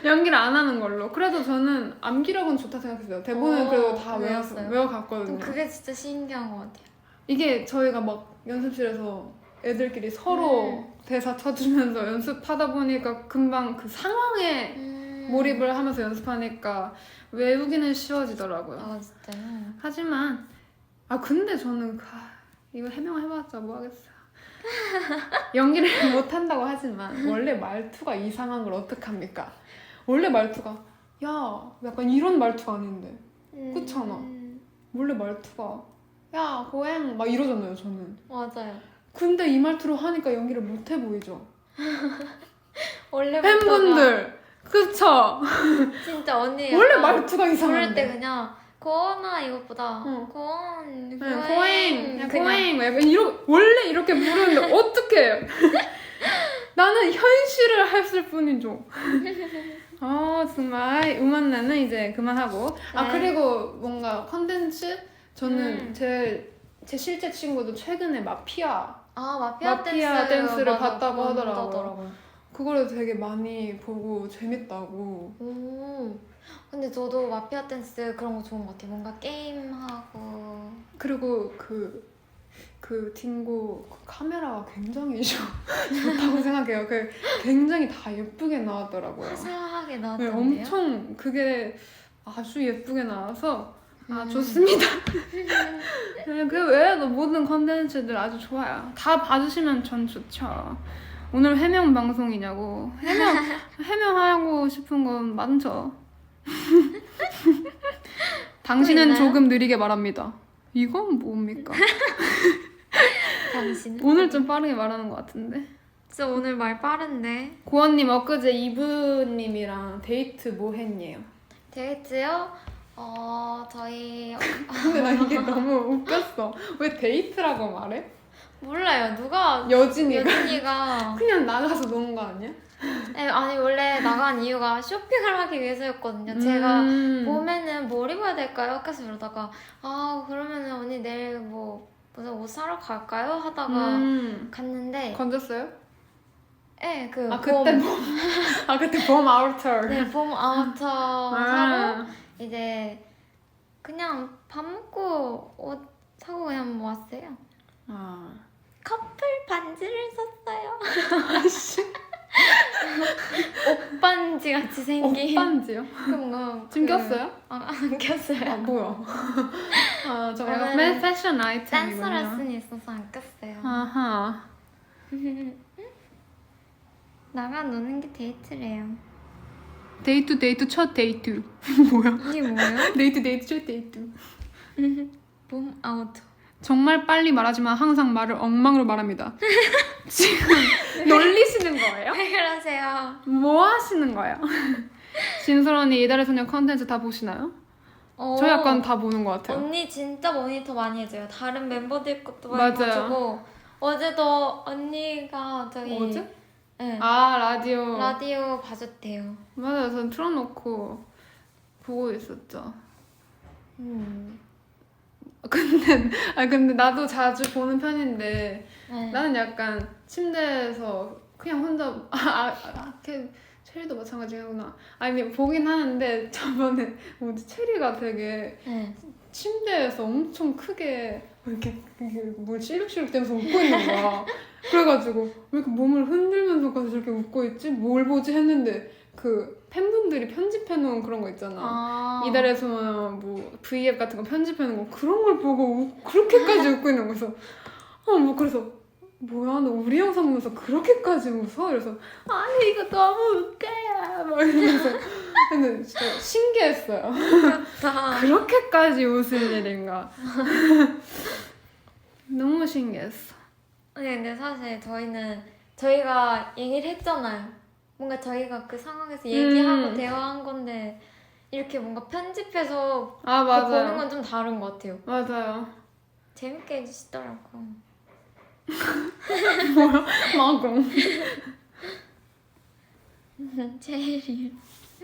연기를 안 하는 걸로. 그래도 저는 암기력은 좋다 생각했어요. 대본은 그래도 다 외웠어요. 외워갔거든요. 그게 진짜 신기한 것 같아요. 이게 저희가 막 연습실에서 애들끼리 서로 대사 쳐주면서 연습하다 보니까 금방 그 상황에 몰입을 하면서 연습하니까 외우기는 쉬워지더라고요. 진짜요? 하지만 근데 저는 이거 해명해봤자 뭐 하겠어요. 연기를 못한다고 하지만 원래 말투가 이상한 걸 어떡합니까? 원래 말투가 야 약간 이런 말투가 아닌데 그렇잖아. 원래 말투가 야 고행 막 이러잖아요 저는. 맞아요. 근데 이 말투로 하니까 연기를 못해 보이죠. 원래 팬분들 그쵸? 진짜 언니 원래 약간 말투가 부를 이상한데. 때 그냥 고원아 이것보다 고원 고행 약간 원래 이렇게 부르는데 어떡해. 나는 현실을 했을 뿐이죠. 정말 우만나는 이제 그만하고 그리고 뭔가 컨텐츠 저는 제 실제 친구도 최근에 마피아 마피아 댄스를 맞아, 봤다고 하더라고요. 본다더라고요. 그거를 되게 많이 보고 재밌다고. 근데 저도 마피아 댄스 그런 거 좋은 것 같아요. 뭔가 게임하고 그리고 그 딩고 그 카메라가 굉장히 좋다고 생각해요. 그 굉장히 다 예쁘게 나왔더라고요. 화사하게 네, 나왔던데요? 엄청 그게 아주 예쁘게 나와서 음. 좋습니다. 네, 그 외에도 모든 컨텐츠들 아주 좋아요. 다 봐주시면 전 좋죠. 오늘 해명 방송이냐고. 해명하고 싶은 건 많죠. 당신은 있나요? 조금 느리게 말합니다. 이건 뭡니까? 당신은? 오늘 좀 빠르게 말하는 것 같은데. 진짜 오늘 말 빠른데. 고원님 엊그제 이브님이랑 데이트 뭐 했니요? 데이트요? 저희 근데 나 이게 너무 웃겼어. 왜 데이트라고 말해? 몰라요. 누가 여진이가 여진이가 그냥 나가서 노는 거 아니야? 네, 아니 원래 나간 이유가 쇼핑을 하기 위해서였거든요. 제가 봄에는 뭘 입어야 될까요? 계속 이러다가 그러면은 언니 내일 무슨 옷 사러 갈까요? 하다가 갔는데 건졌어요? 네, 그 그때 그때 봄 아우터. 네, 봄 아우터 아. 사고 이제 그냥 밥 먹고 옷 사고 그냥 왔어요. 커플 반지를 샀어요. 옷 반지 같이 생긴. 옷반지요? 그럼 지금 꼈어요? 안 꼈어요. 뭐야? 저 오늘은 약간 패션 댄스 아이템이군요. 레슨이 있어서 안 꼈어요. 아하. 나가 노는 게 데이트래요. 데이트 첫 데이트. 뭐야? 이게 뭐예요? 데이트 첫 데이트. 봄 아우터. 정말 빨리 말하지만 항상 말을 엉망으로 말합니다. 지금 놀리시는 거예요? 왜 그러세요? 뭐 하시는 거예요? 진솔 언니 이달의 소녀 컨텐츠 다 보시나요? 저 약간 다 보는 것 같아요. 언니 진짜 모니터 많이 해줘요. 다른 멤버들 것도 많이 맞아요. 봐주고 어제도 언니가 저희 어제? 네, 라디오. 라디오 봐줬대요. 맞아요. 전 틀어놓고 보고 있었죠. 근데 나도 자주 보는 편인데 네. 나는 약간 침대에서 그냥 혼자 체리도 마찬가지구나. 아니 보긴 하는데 저번에 체리가 되게 네. 침대에서 엄청 크게 이렇게 뭘 실룩실룩 대면서 웃고 있는 거야. 그래가지고 왜 이렇게 몸을 흔들면서까지 저렇게 웃고 있지? 뭘 보지 했는데 그 팬분들이 편집해놓은 그런 거 있잖아. 이달의 소녀 V앱 같은 거 편집해놓은 거 그런 걸 보고 그렇게까지 웃고 있는 거여서 그래서 뭐야 너 우리 영상 보면서 그렇게까지 웃어? 그래서 아니 이거 너무 웃겨요 막 이러면서 근데 진짜 신기했어요. 그렇게까지 웃을 일인가. 너무 신기했어. 아니 근데 사실 저희가 얘기를 했잖아요. 뭔가 저희가 그 상황에서 얘기하고 대화한 건데 이렇게 뭔가 편집해서 맞아요. 보는 건 좀 다른 것 같아요. 맞아요. 재밌게 해주시더라고. 뭐야? 마공. 제일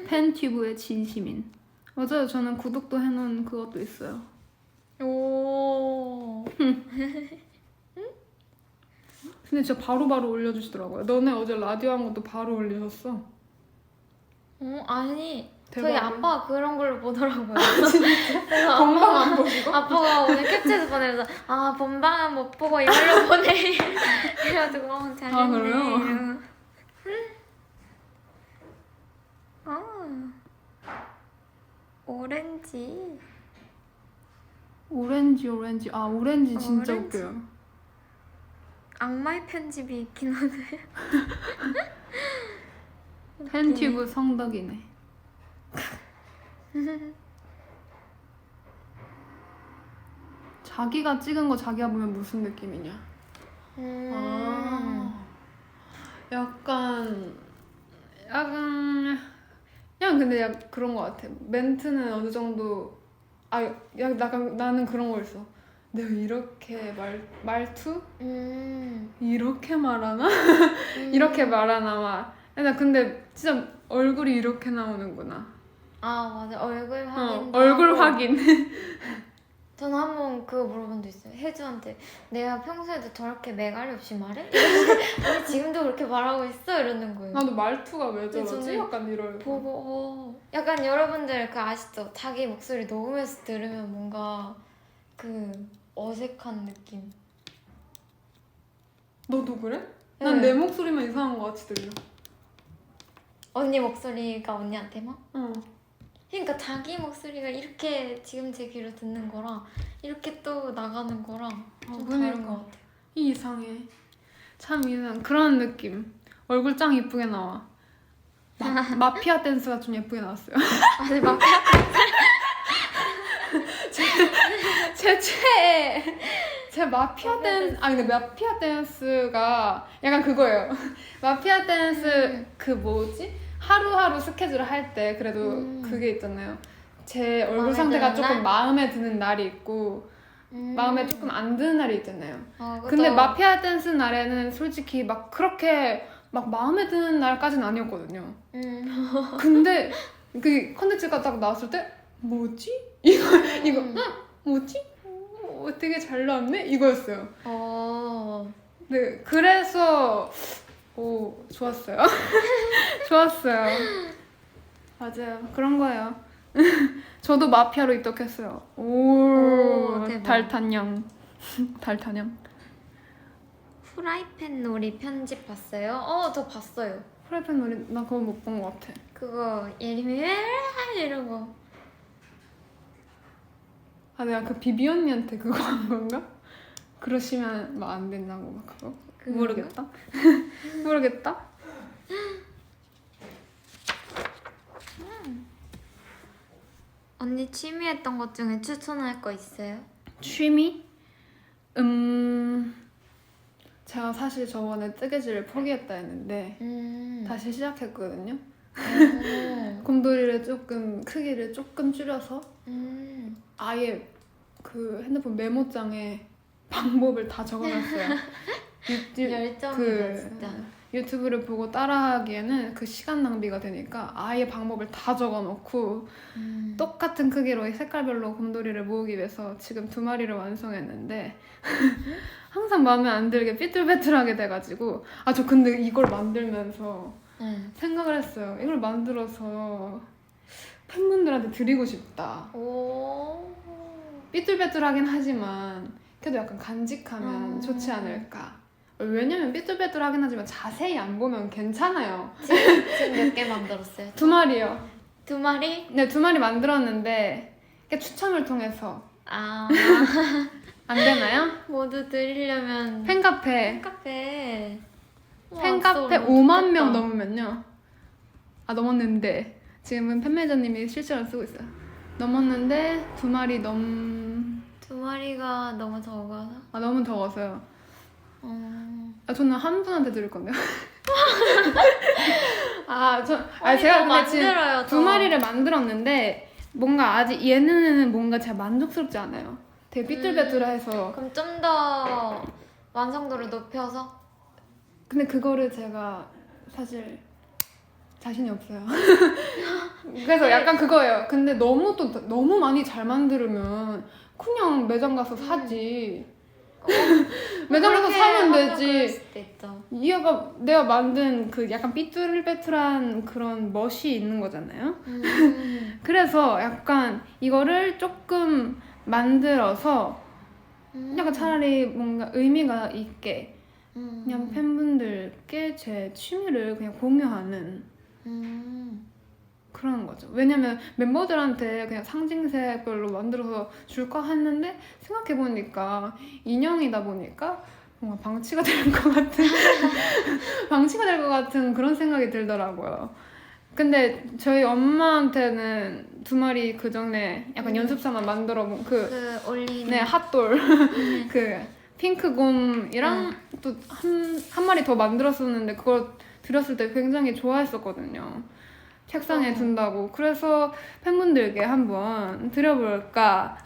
팬튜브의 진심인. 맞아요. 저는 구독도 해놓은 그것도 있어요. 오. 근데 진짜 바로바로 올려주시더라고요. 너네 어제 라디오 한 것도 바로 올리셨어. 아니 대박이야. 저희 아빠가 그런 걸로 보더라고요. 건강 안 보시고? 아빠가 오늘 캡처해서 보내면서 본방은 못 보고 이걸로 보내. 그래가지고 잘했네. 그래요? 이러고. 오렌지. 오렌지. 오렌지 진짜 오렌지. 웃겨요. 악마의 편집이 있긴 하네. 팬튜브 성덕이네. 자기가 찍은 거 자기가 보면 무슨 느낌이냐? 약간 그냥 근데 그런 거 같아. 멘트는 어느 정도 나는 그런 거 있어. 내가 이렇게 말투? 이렇게 말하나? 이렇게 말하나 막. 나 근데 진짜 얼굴이 이렇게 나오는구나. 맞아. 얼굴 확인. 얼굴 확인. 저는 한번 그거 물어본 적 있어요. 혜주한테 내가 평소에도 저렇게 매갈이 없이 말해? 아니 지금도 그렇게 말하고 있어? 이러는 거예요. 나도 말투가 왜 근데 저러지? 저는 약간 이럴 보고 약간 여러분들 아시죠? 자기 목소리 녹음해서 들으면 뭔가 그 어색한 느낌. 너도 그래? 난 네. 내 목소리만 이상한 거 같이 들려. 언니 목소리가 언니한테만? 어. 그러니까 자기 목소리가 이렇게 지금 제 귀로 듣는 거랑 이렇게 또 나가는 거랑 좀 다른 그러니까. 것 같아요. 이상해. 참 이상. 그런 느낌. 얼굴 짱 이쁘게 나와. 마피아 댄스가 좀 예쁘게 나왔어요. 아, 네, 막 제 마피아 댄스 근데 마피아 댄스가 약간 그거예요. 마피아 댄스 그 뭐지? 하루하루 스케줄을 할 때 그래도 그게 있잖아요. 제 얼굴 마음에 상태가 드는 조금 날? 마음에 드는 날이 있고 마음에 조금 안 드는 날이 있잖아요. 그죠? 근데 마피아 댄스 날에는 솔직히 막 그렇게 막 마음에 드는 날까지는 아니었거든요. 근데 그 컨텐츠가 딱 나왔을 때 뭐지? 이거 뭐지? 되게 잘 나왔네? 이거였어요. 네, 그래서 좋았어요. 좋았어요. 맞아요. 그런 거예요. 저도 마피아로 입덕했어요. 대박. 달탄형. 달탄형. 프라이팬 놀이 편집 봤어요? 저 봤어요. 프라이팬 놀이 나 그거 못 본 것 같아. 그거 예림이 이런 거. 내가 그 비비 언니한테 그거 한 건가? 그러시면 막 안 된다고 막 그거? 그건가? 모르겠다. 모르겠다. 언니 취미 했던 것 중에 추천할 거 있어요? 취미? 제가 사실 저번에 뜨개질을 포기했다 했는데 다시 시작했거든요. 곰돌이를 조금 크기를 조금 줄여서 아예 그 핸드폰 메모장에 방법을 다 적어놨어요. 열정이다 진짜. 유튜브를 보고 따라하기에는 그 시간 낭비가 되니까 아예 방법을 다 적어놓고 똑같은 크기로 색깔별로 곰돌이를 모으기 위해서 지금 2마리를 완성했는데 항상 마음에 안 들게 삐뚤빼뚤하게 돼가지고 저 근데 이걸 만들면서 생각을 했어요. 이걸 만들어서 팬분들한테 드리고 싶다. 삐뚤빼뚤하긴 하지만 그래도 약간 간직하면 좋지 않을까. 왜냐면 삐뚤빼뚤하긴 하지만 자세히 안 보면 괜찮아요. 지금 몇 개 만들었어요? 2마리요. 2마리? 네, 2마리 만들었는데 이게 추첨을 통해서 안 되나요? 모두 드리려면 팬카페 팬카페 5만 명 넘으면요. 넘었는데 지금은 팬매저님이 실시간 쓰고 있어요. 넘었는데 2마리 2마리가 너무 적어서 너무 더워서요. 저는 한 분한테 드릴 건데요. 제가 근데 지금 만들어요, 2마리를 만들었는데 뭔가 아직 얘는 뭔가 제가 만족스럽지 않아요. 되게 삐뚤빼뚤해서. 그럼 좀 더 완성도를 높여서? 근데 그거를 제가 사실 자신이 없어요. 그래서 약간 그거예요. 근데 너무 많이 잘 만들면 그냥 매장 가서 사지. 매장 가서 사면 그럴 되지. 수도 있죠. 이해가 내가 만든 그 약간 삐뚤빼뚤한 그런 멋이 있는 거잖아요. 그래서 약간 이거를 조금 만들어서 약간 차라리 뭔가 의미가 있게 그냥 팬분들께 제 취미를 그냥 공유하는 그런 거죠. 왜냐면 멤버들한테 그냥 상징색별로 만들어서 줄까 했는데 생각해보니까 인형이다 보니까 뭔가 방치가 될 것 같은 방치가 될 것 같은 그런 생각이 들더라고요. 근데 저희 엄마한테는 2마리 그 전에 약간 연습삼아 만들어 본 올리는 네, 핫돌 그 핑크곰이랑 또 한 마리 더 만들었었는데 그걸 드렸을 때 굉장히 좋아했었거든요. 책상에 둔다고. 그래서 팬분들께 한번 드려볼까.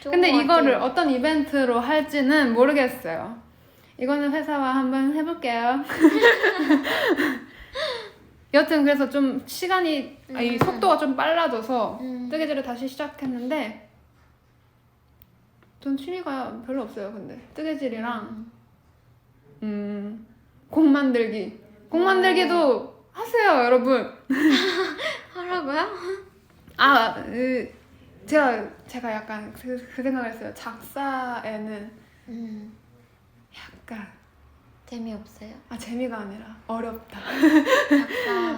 근데 이거를 어떤 이벤트로 할지는 모르겠어요. 이거는 회사와 한번 해볼게요. 여튼 그래서 좀 시간이 이 속도가 좀 빨라져서 뜨개질을 다시 시작했는데 전 취미가 별로 없어요. 근데 뜨개질이랑 곡 만들기. 곡 만들기도 하세요, 여러분. 하라고요? 제가 약간 그 생각을 했어요. 작사에는 약간 재미없어요? 아 재미가 아니라 어렵다.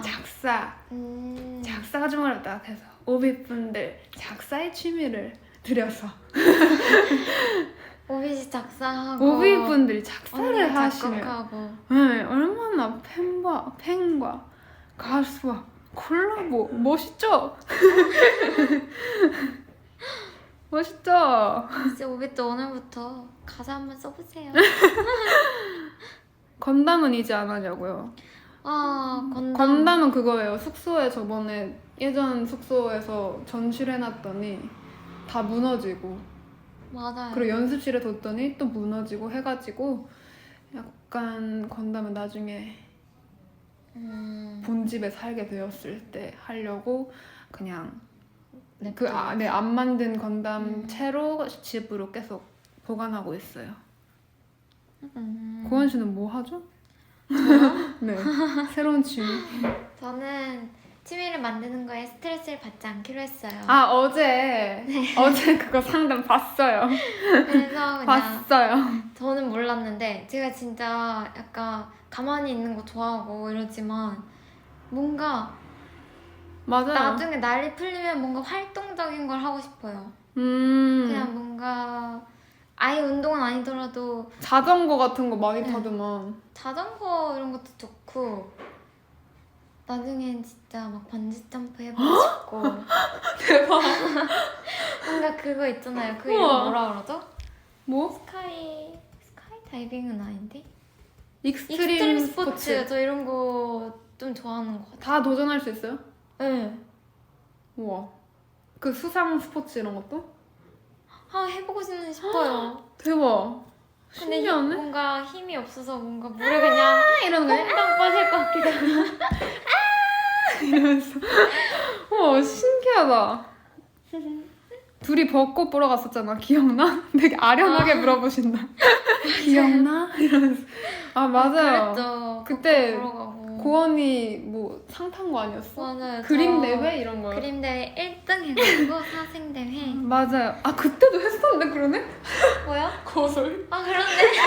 작사. 작사. 작사가 좀 어렵다. 그래서 오비분들 작사의 취미를 들여서 오비씨 작사하고 오비분들이 작사를 언니 하시면 작곡하고 네, 얼마나 팬과 가수와 콜라보 멋있죠? 멋있죠? 이제 오비 또 오늘부터 가사 한번 써보세요. 건담은 이제 안 하냐고요? 아 건담. 건담은 그거예요. 숙소에 저번에 예전 숙소에서 전시해놨더니 다 무너지고 맞아요. 그리고 연습실에 뒀더니 또 무너지고 해가지고 약간 건담은 나중에 본집에 살게 되었을 때 하려고 그냥 그 안에 안 만든 건담 채로 집으로 계속 보관하고 있어요. 고원 씨는 뭐 하죠? 네, 새로운 취미. 저는 취미를 만드는 거에 스트레스를 받지 않기로 했어요. 아 어제 그거 상담 봤어요. 그래서 그냥 봤어요. 저는 몰랐는데 제가 진짜 약간 가만히 있는 거 좋아하고 이러지만 뭔가 맞아요. 나중에 날이 풀리면 뭔가 활동적인 걸 하고 싶어요. 그냥 그냥 뭔가 아예 운동은 아니더라도 자전거 같은 거 많이 타더만. 자전거 이런 것도 좋고 나중엔 진짜 막 번지 점프 해보고 싶고 대박. 뭔가 그거 있잖아요. 그 우와. 이름 뭐라 그러죠? 뭐? 스카이 다이빙은 아닌데? 익스트림 스포츠 저 이런 거 좀 좋아하는 것 같아요. 다 도전할 수 있어요? 네. 우와. 그 수상 스포츠 이런 것도? 아 해보고 싶어요. 대박. 근데 신기하네. 뭔가 힘이 없어서 뭔가 물에 그냥 이런 거 퐁당 빠질 것 같기도 하고. 이러면서. 우와 신기하다. 둘이 벚꽃 보러 갔었잖아. 기억나? 되게 아련하게 물어보신다. 기억나? 이러면서. 아 맞아요. 그랬죠. 그때 보러 가고. 고원이 뭐 상 탄 거 아니었어? 맞아요. 그림 저 대회 이런 거요. 그림 대회 1등 해가지고 사생대회. 맞아요. 아 그때도 했었는데 그러네? 뭐야? 거설. 아 그렇네.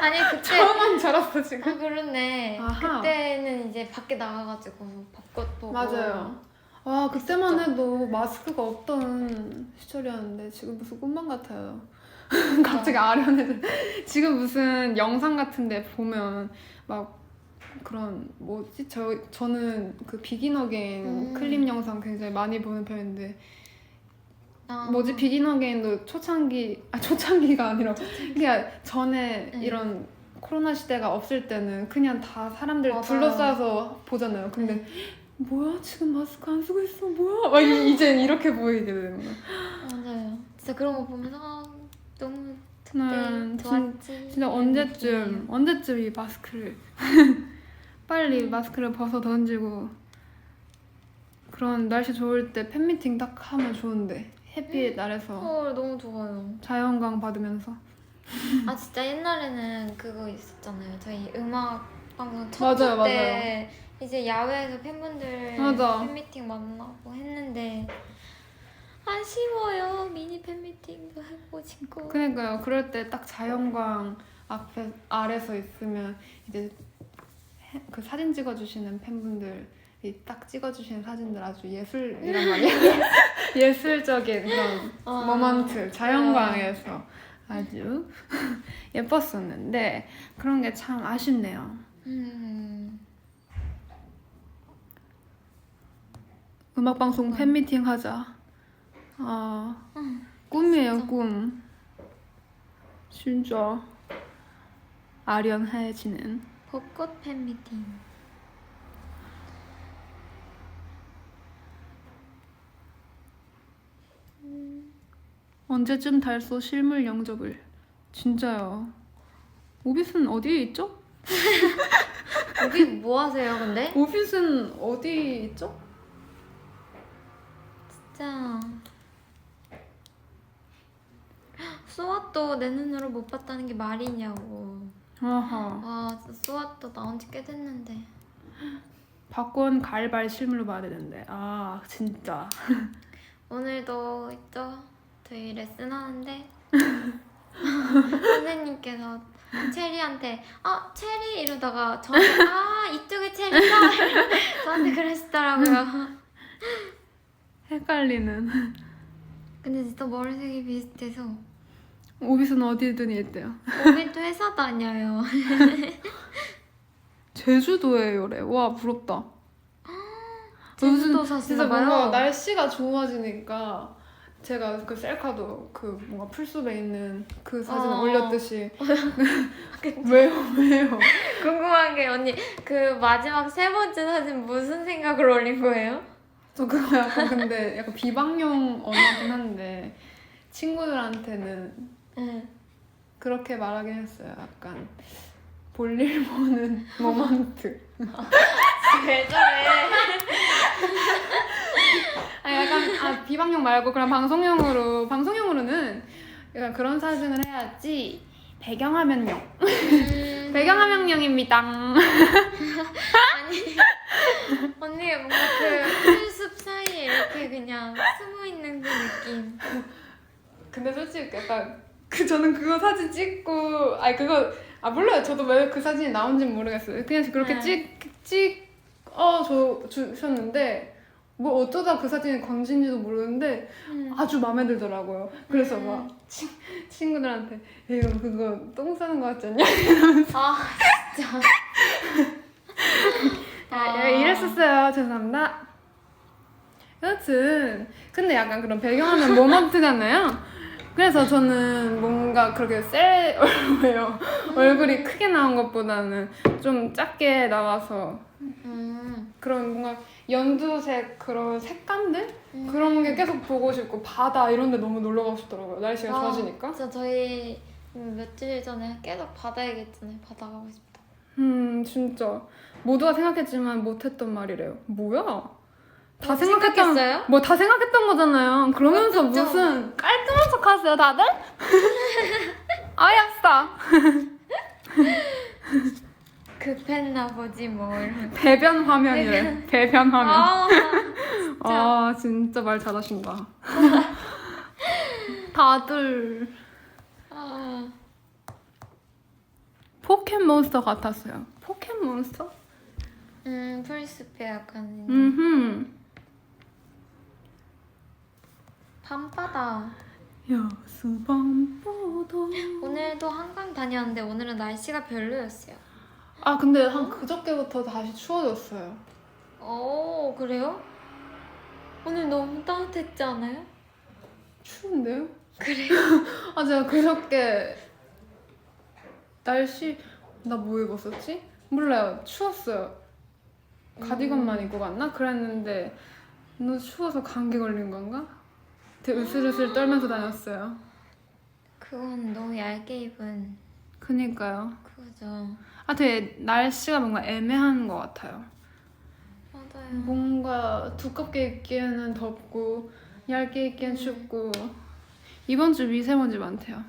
아니 그때. 처음 한 줄 알았어 아 지금. 그렇네. 아하. 그때는 이제 밖에 나가가지고 벚꽃 보고. 맞아요. 와 그때만 해도 마스크가 없던 시절이었는데 지금 무슨 꿈만 같아요. 갑자기 아련해져. 지금 무슨 영상 같은데 보면 막 그런 뭐지? 저는 그 비긴 어게인 클립 영상 굉장히 많이 보는 편인데 아. 뭐지 비긴 어게인도 초창기가 아니라 그냥 전에 이런 코로나 시대가 없을 때는 그냥 다 사람들 맞아요. 둘러싸서 보잖아요. 근데 뭐야 지금 마스크 안 쓰고 있어 뭐야? 막 이제 이렇게 보이게 되는 거야. 맞아요. 진짜 그런 거 보면서 너무 저는 좋았지. 진짜 언제쯤 이 마스크를 빨리 마스크를 벗어 던지고 그런 날씨 좋을 때 팬미팅 딱 하면 좋은데 햇빛 아래서 너무 좋아요. 자연광 받으면서 아 진짜 옛날에는 그거 있었잖아요. 저희 음악 방송 맞아요, 첫 때 이제 야외에서 팬분들 맞아. 팬미팅 만나고 했는데 아쉬워요. 미니 팬미팅도 하고 싶고. 그러니까요. 그럴 때 딱 자연광 아래서 있으면 이제 그 사진 찍어주시는 팬분들이 딱 찍어주시는 사진들 아주 예술이란 말이에요. 예술적인 그런 모먼트 자연광에서 아주 예뻤었는데 그런 게 참 아쉽네요. 음악방송 팬미팅 하자. 아 꿈이에요 진짜. 꿈. 진짜 아련해지는. 벚꽃 팬미팅. 언제쯤 달소 실물 영접을. 진짜요. 오빛은 어디에 있죠? 여기 뭐 하세요 근데? 오빛은 어디 있죠? 진짜 소아또 내 눈으로 못 봤다는 게 말이냐고. 아하. 와 소아또 나온 지 꽤 됐는데. 박권 가을발 실물로 봐야 되는데. 아 진짜. 오늘도 있죠? 저희 레슨 하는데 선생님께서 체리한테 체리 이러다가 저한테 이쪽에 체리가 저한테 그러시더라고요. 헷갈리는. 근데 진짜 머리색이 비슷해서 오비스는 어디든 있대요. 오늘도 회사 다녀요. 제주도에요래. 와 부럽다. 제주도 진짜 사시나봐요. 뭔가 날씨가 좋아지니까 제가 그 셀카도 그 뭔가 풀숲에 있는 그 사진 올렸듯이 왜요? 궁금한 게 언니 그 마지막 세 번째 사진 무슨 생각으로 올린 거예요? 저 그거 약간 근데 약간 비방용 언어긴 한데 친구들한테는 응. 그렇게 말하긴 했어요. 약간 볼일 보는 모먼트. 왜 저래? 약간 비방용 말고 그냥 방송용으로는 약간 그런 사진을 해야지. 배경화면용. 배경화면용입니다. 아니 언니가 뭔가 그 풀숲 사이에 이렇게 그냥 숨어 있는 그 느낌. 근데 솔직히 약간 저는 그거 사진 찍고 몰라요. 저도 왜 그 사진이 나온지 모르겠어요. 그냥 그렇게 주셨는데 뭐 어쩌다 그 사진이 건진지도 모르는데 아주 마음에 들더라고요. 그래서 막 친구들한테 이거 그거 똥 싸는 거 같지 않냐? 진짜. 이랬었어요. 죄송합니다. 여튼 근데 약간 그런 배경화면 모먼트잖아요. 그래서 저는 뭔가 그렇게 얼굴이 크게 나온 것보다는 좀 작게 나와서 그런 뭔가 연두색 그런 색감들? 그런 게 계속 보고 싶고 바다 이런 데 너무 놀러 가고 싶더라고요. 날씨가 좋아지니까. 진짜 저희 며칠 전에 계속 바다 얘기했잖아요. 바다 가고 싶다. 진짜 모두가 생각했지만 못했던 말이래요. 뭐야? 다 생각했어요? 다 생각했던 거잖아요. 그러면서 그쵸? 무슨 깔끔한 척 하세요, 다들? 아약싸. 급했나 보지 뭘. 배변 화면이래. 배변 화면. 진짜. 진짜 말 잘하신다. 다들 포켓몬스터 같았어요. 포켓몬스터? 풀숲에 약간 밤바다. 여수밤보도. 오늘도 한강 다녔는데 오늘은 날씨가 별로였어요. 근데 한 그저께부터 다시 추워졌어요. 오, 그래요? 오늘 너무 따뜻했지 않아요? 추운데요? 그래요? 제가 그저께 날씨 나 뭐 입었었지? 몰라요. 추웠어요. 가디건만 입고 갔나? 그랬는데 너무 추워서 감기 걸린 건가? 되게 으슬으슬 떨면서 다녔어요. 그건 너무 얇게 입은 그니까요. 그거죠. 되게 날씨가 뭔가 애매한 것 같아요. 맞아요. 뭔가 두껍게 입기에는 덥고 얇게 입기엔 춥고 이번 주 미세먼지 많대요.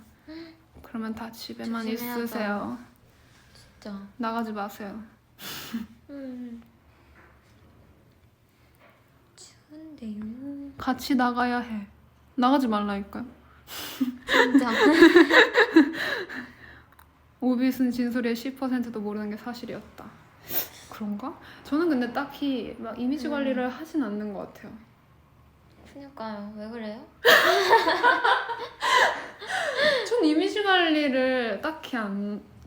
그러면 다 집에만 조심해야죠. 있으세요. 진짜. 나가지 마세요. 추운데요. 같이 나가야 해. 나가지 말라니까요. 진짜. 오빛은 진솔의 10%도 모르는 게 사실이었다. 그런가? 저는 근데 딱히 막 이미지 관리를 하진 않는 것 같아요. 그니까요. 왜 그래요? 전 이미지 관리를 딱히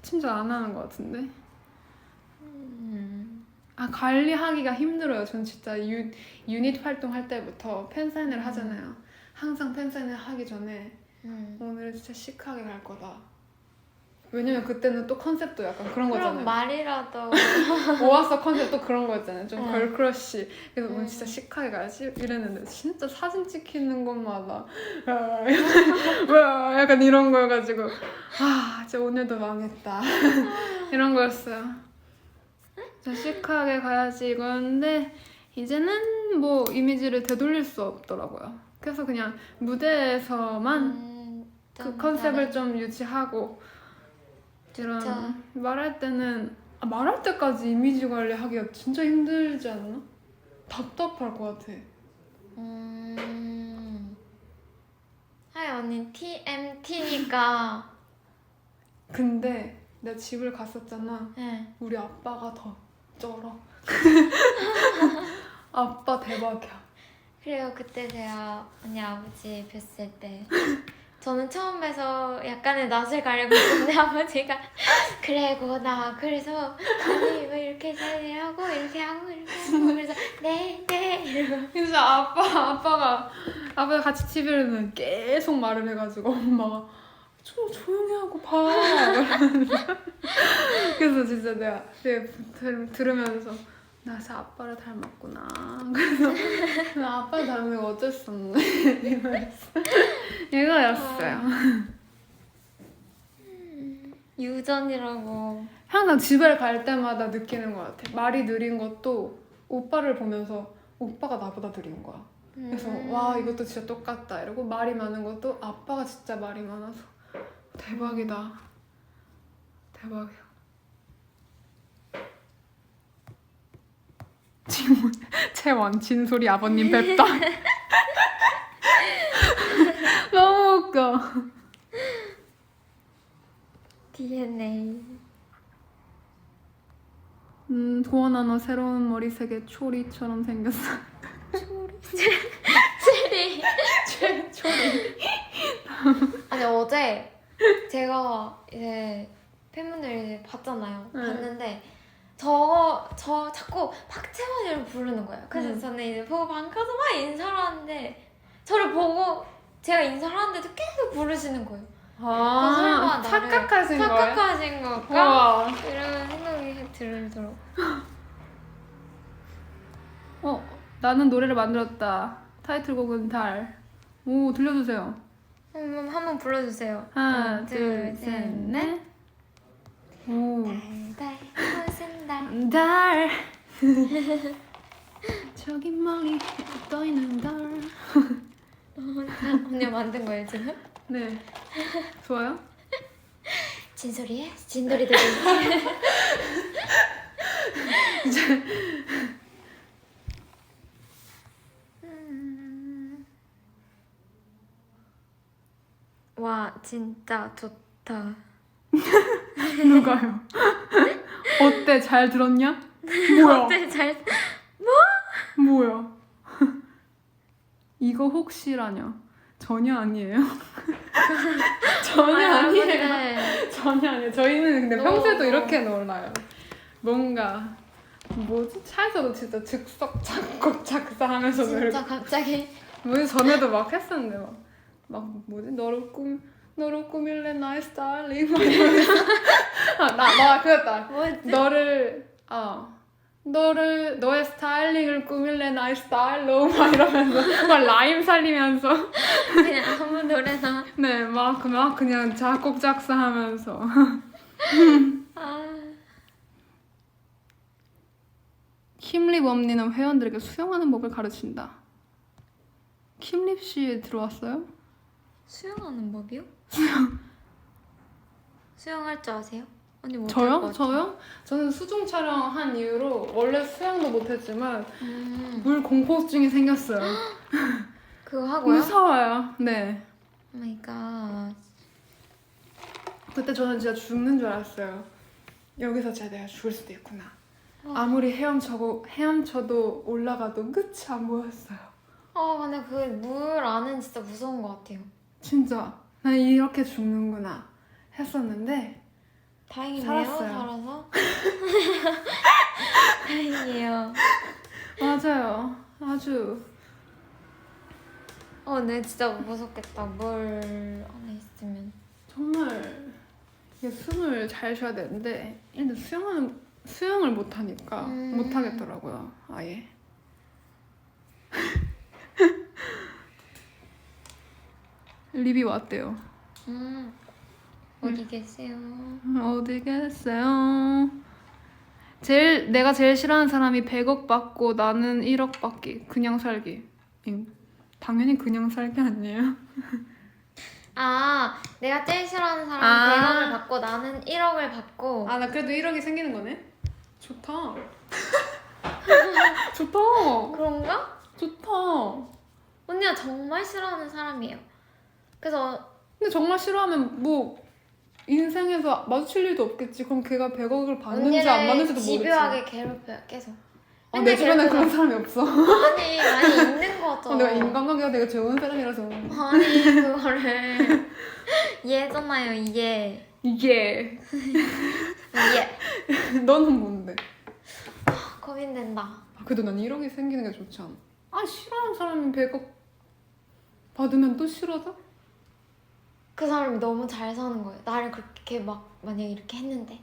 진짜 안 하는 것 같은데. 관리하기가 힘들어요. 전 진짜 유닛 활동할 때부터 팬사인회를 하잖아요. 항상 팬사인회 하기 전에 오늘 진짜 시크하게 갈 거다. 왜냐면 그때는 또 컨셉도 약간 그런 그럼 거잖아요. 말이라도. 모아서 컨셉 또 그런 거였잖아요. 좀 걸크러쉬. 그래서 오늘 진짜 시크하게 가야지 이랬는데 진짜 사진 찍히는 곳마다 와 약간 이런 거여가지고 진짜 오늘도 망했다 이런 거였어요. 진짜 시크하게 가야지 이거였는데 이제는 뭐 이미지를 되돌릴 수 없더라고요. 그래서 그냥 무대에서만 그 컨셉을 좀 유지하고 이런 말할 때는 말할 때까지 이미지 관리하기가 진짜 힘들지 않나? 답답할 것 같아. 하이 언니 TMT니까. 근데 내가 집을 갔었잖아. 네. 우리 아빠가 더 쩔어. 아빠 대박이야. 그래요. 그때 제가 언니 아버지 뵀을 때 저는 처음 뵈서 약간의 낯을 가리고 있는데 아버지가 그래고 그래서 아니 뭐 이렇게 잘 하고 이렇게 하고 그래서 네 이러고 진짜 아빠가 같이 TV를 계속 말을 해가지고 엄마가 좀 조용히 하고 봐. 그래서 진짜 내가 들으면서 나 진짜 아빠를 닮았구나. 그래서 나 아빠를 닮으면 어쩔 수 없네. 이거였어요. 유전이라고. 항상 집에 갈 때마다 느끼는 것 같아. 말이 느린 것도 오빠를 보면서 오빠가 나보다 느린 거야. 그래서 와 이것도 진짜 똑같다 이러고 말이 많은 것도 아빠가 진짜 말이 많아서 대박이다. 대박이야. 지금 채원 진솔이 아버님 뵙다. 너무 웃겨. DNA. 도원아 너 새로운 머리색에 초리처럼 생겼어. 체리. 초리. 아니 어제 제가 이제 팬분들 이제 봤잖아요. 네. 봤는데 저 자꾸 박채원이를 부르는 거예요. 그래서 저는 이제 보고 방 가서 막 인사를 하는데 저를 보고 제가 인사를 하는데도 계속 부르시는 거예요. 설마 나를 착각하신 거예요? 착각하신 걸까? 와. 이런 생각이 들더라고. 나는 노래를 만들었다. 타이틀곡은 달. 오 들려주세요. 한번 불러주세요. 하나 둘셋 넷. 오. 달달 무슨 달. 달. 저기 멀리 떠있는 달. 언니가 만든 거예요 지금? 네. 좋아요? 진솔이의 진돌이들이. 와 진짜 좋다. 누가요? 어때? 잘 들었냐? 뭐야? 어때 잘? 뭐야? 이거 혹시라뇨? 전혀 아니에요. 전혀 아니에요. 근데 전혀 아니에요. 저희는 근데 너무 평소에도 이렇게 놀아요. 뭔가 뭐지? 차에서도 진짜 즉석 작곡 작사하면서 놀고. 진짜 갑자기 뭐지? 전에도 막 했었는데 막 뭐지? 너를 꾸밀래 나의 스타일링 막 이러면서 나 그랬다. 뭐였지? 너의 스타일링을 꾸밀래 나의 스타일로 막 이러면서 막 라임 살리면서 그냥 아무 노래나. 네 막 그냥 작곡 작사하면서 아 킴립 언니는 회원들에게 수영하는 법을 가르친다. 킴립 씨 들어왔어요? 수영하는 법이요? 수영할 줄 아세요? 언니 못할 저요? 것 같아요. 저요? 저는 수중 촬영한 이후로 원래 수영도 못했지만 물 공포증이 생겼어요. 그거 하고요? 무서워요. 네. 오 마이 갓. 그때 저는 진짜 죽는 줄 알았어요. 여기서 진짜 내가 죽을 수도 있구나. 와. 아무리 헤엄쳐도 올라가도 끝이 안 보였어요. 근데 그 물 안은 진짜 무서운 것 같아요. 진짜 난 이렇게 죽는구나 했었는데 다행이네요. 살았어요. 살아서. 다행이에요. 맞아요. 아주 네 진짜 무섭겠다. 물 안에 있으면. 정말 이게 숨을 잘 쉬어야 되는데 일단 수영을 못하니까 못하겠더라고요. 아예. 리비 왔대요. 어디 계세요? 어디 계세요? 내가 제일 싫어하는 사람이 100억 받고 나는 1억 받기. 그냥 살기. 당연히 그냥 살기 아니에요? 내가 제일 싫어하는 사람은 100억을 받고 나는 1억을 받고. 나 그래도 1억이 생기는 거네? 좋다. 좋다. 그런가? 좋다. 언니가 정말 싫어하는 사람이에요. 그래서 근데 정말 싫어하면 뭐 인생에서 마주칠 일도 없겠지. 그럼 걔가 100억을 받는지 안 받는지도 모르지. 집요하게 괴롭혀요 계속. 내 맨날 주변에 괴롭혀서. 그런 사람이 없어. 아니 있는 거죠. 내가 인간관계가 되게 좋은 사람이라서. 아니 그거를 얘잖아요 얘. 이게 얘. 너는 뭔데? 고민된다. 그래도 난 1억이 생기는 게 좋지 않아. 싫어하는 사람이 100억 받으면 또 싫어져? 그 사람이 너무 잘 사는 거예요. 나를 그렇게 막 만약에 이렇게 했는데.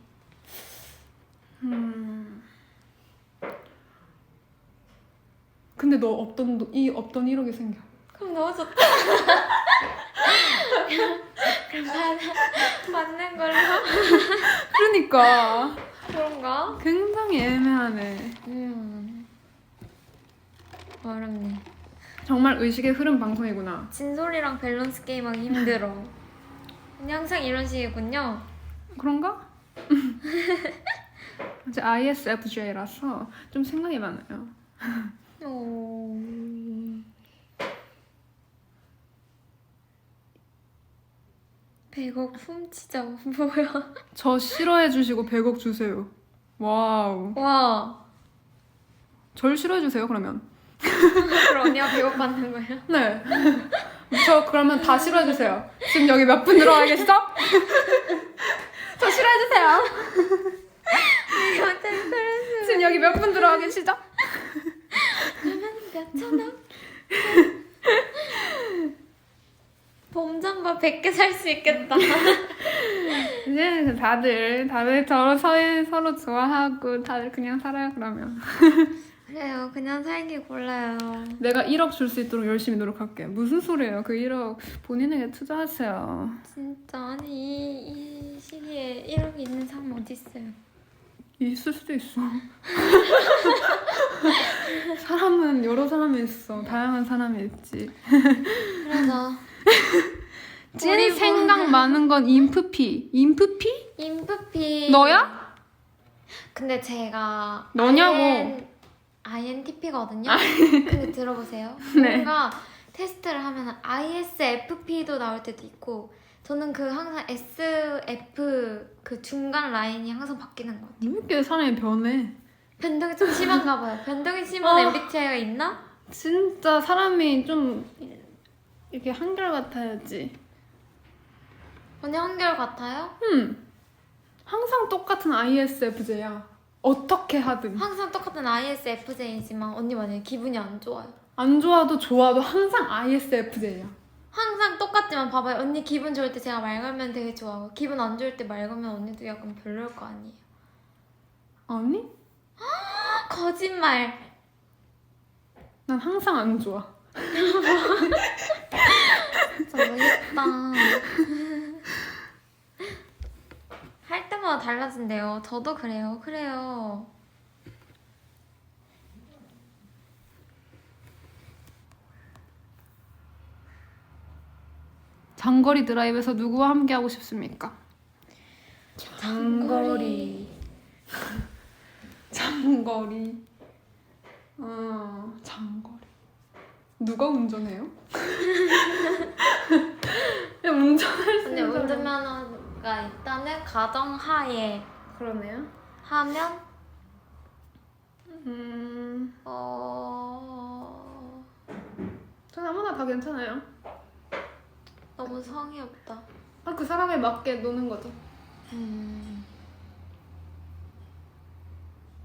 근데 너 없던 1억이 생겨. 그럼 너무 좋다. 그럼 받는 걸로. 그러니까 그런가? 굉장히 애매하네. 어렵네. 정말 의식의 흐름 방송이구나. 진솔이랑 밸런스 게임하기 힘들어. 근데 항상 이런 식이군요. 그런가? 이제 ISFJ라서 좀 생각이 많아요. 오... 100억 훔치자 뭐야? 저 싫어해 주시고 100억 주세요. 와우. 와. 절 싫어해 주세요 그러면. 그럼 언니가 100억 받는 거예요? 네. 저 그러면 다 싫어해 주세요. 지금 여기 몇 분 들어와 계시죠? 저 싫어해 주세요. 지금 여기 몇 분 들어와 계시죠? 몇 천억? 봄잠바 100개 살 수 있겠다. 이제 다들 서로 좋아하고 다들 그냥 살아요 그러면. 그래요. 그냥 살기 골라요. 내가 1억 줄 수 있도록 열심히 노력할게. 무슨 소리예요? 그 1억 본인에게 투자하세요. 진짜 아니 이 시기에 1억이 있는 사람 어디 있어요? 있을 수도 있어. 사람은 여러 사람이 있어. 다양한 사람이 있지. 그래서 찐 생각 많은 건 인프피. 인프피? 인프피 너야? 근데 제가 너냐고. INTP거든요. 근데 들어보세요. 네. 뭔가 테스트를 하면 ISFP도 나올 때도 있고 저는 그 항상 SF 그 중간 라인이 항상 바뀌는 것 같아요. 왜 이렇게 사람이 변해? 변동이 좀 심한가 봐요. 변동이 심한 MBTI가 있나? 진짜 사람이 좀 이렇게 한결같아야지. 언니 한결 같아요? 항상 똑같은 ISFJ야. 어떻게 하든. 항상 똑같은 ISFJ이지만 언니 만약에 기분이 안 좋아요. 안 좋아도 좋아도 항상 ISFJ야. 항상 똑같지만 봐봐요. 언니 기분 좋을 때 제가 말 걸면 되게 좋아하고 기분 안 좋을 때 말 걸면 언니도 약간 별로일 거 아니에요. 아니? 거짓말. 난 항상 안 좋아. 진짜 멋있다. 할 때마다 달라진대요. 저도 그래요. 그래요. 장거리 드라이브에서 누구와 함께 하고 싶습니까? 장거리. 장거리. 장거리. 누가 운전해요? 그냥 운전할 수 근데 있는 사람. 운전면허가 있다는 가정하에 그러네요. 하면 전 아무나 다 괜찮아요. 너무 성의 없다. 그 사람에 맞게 노는 거죠.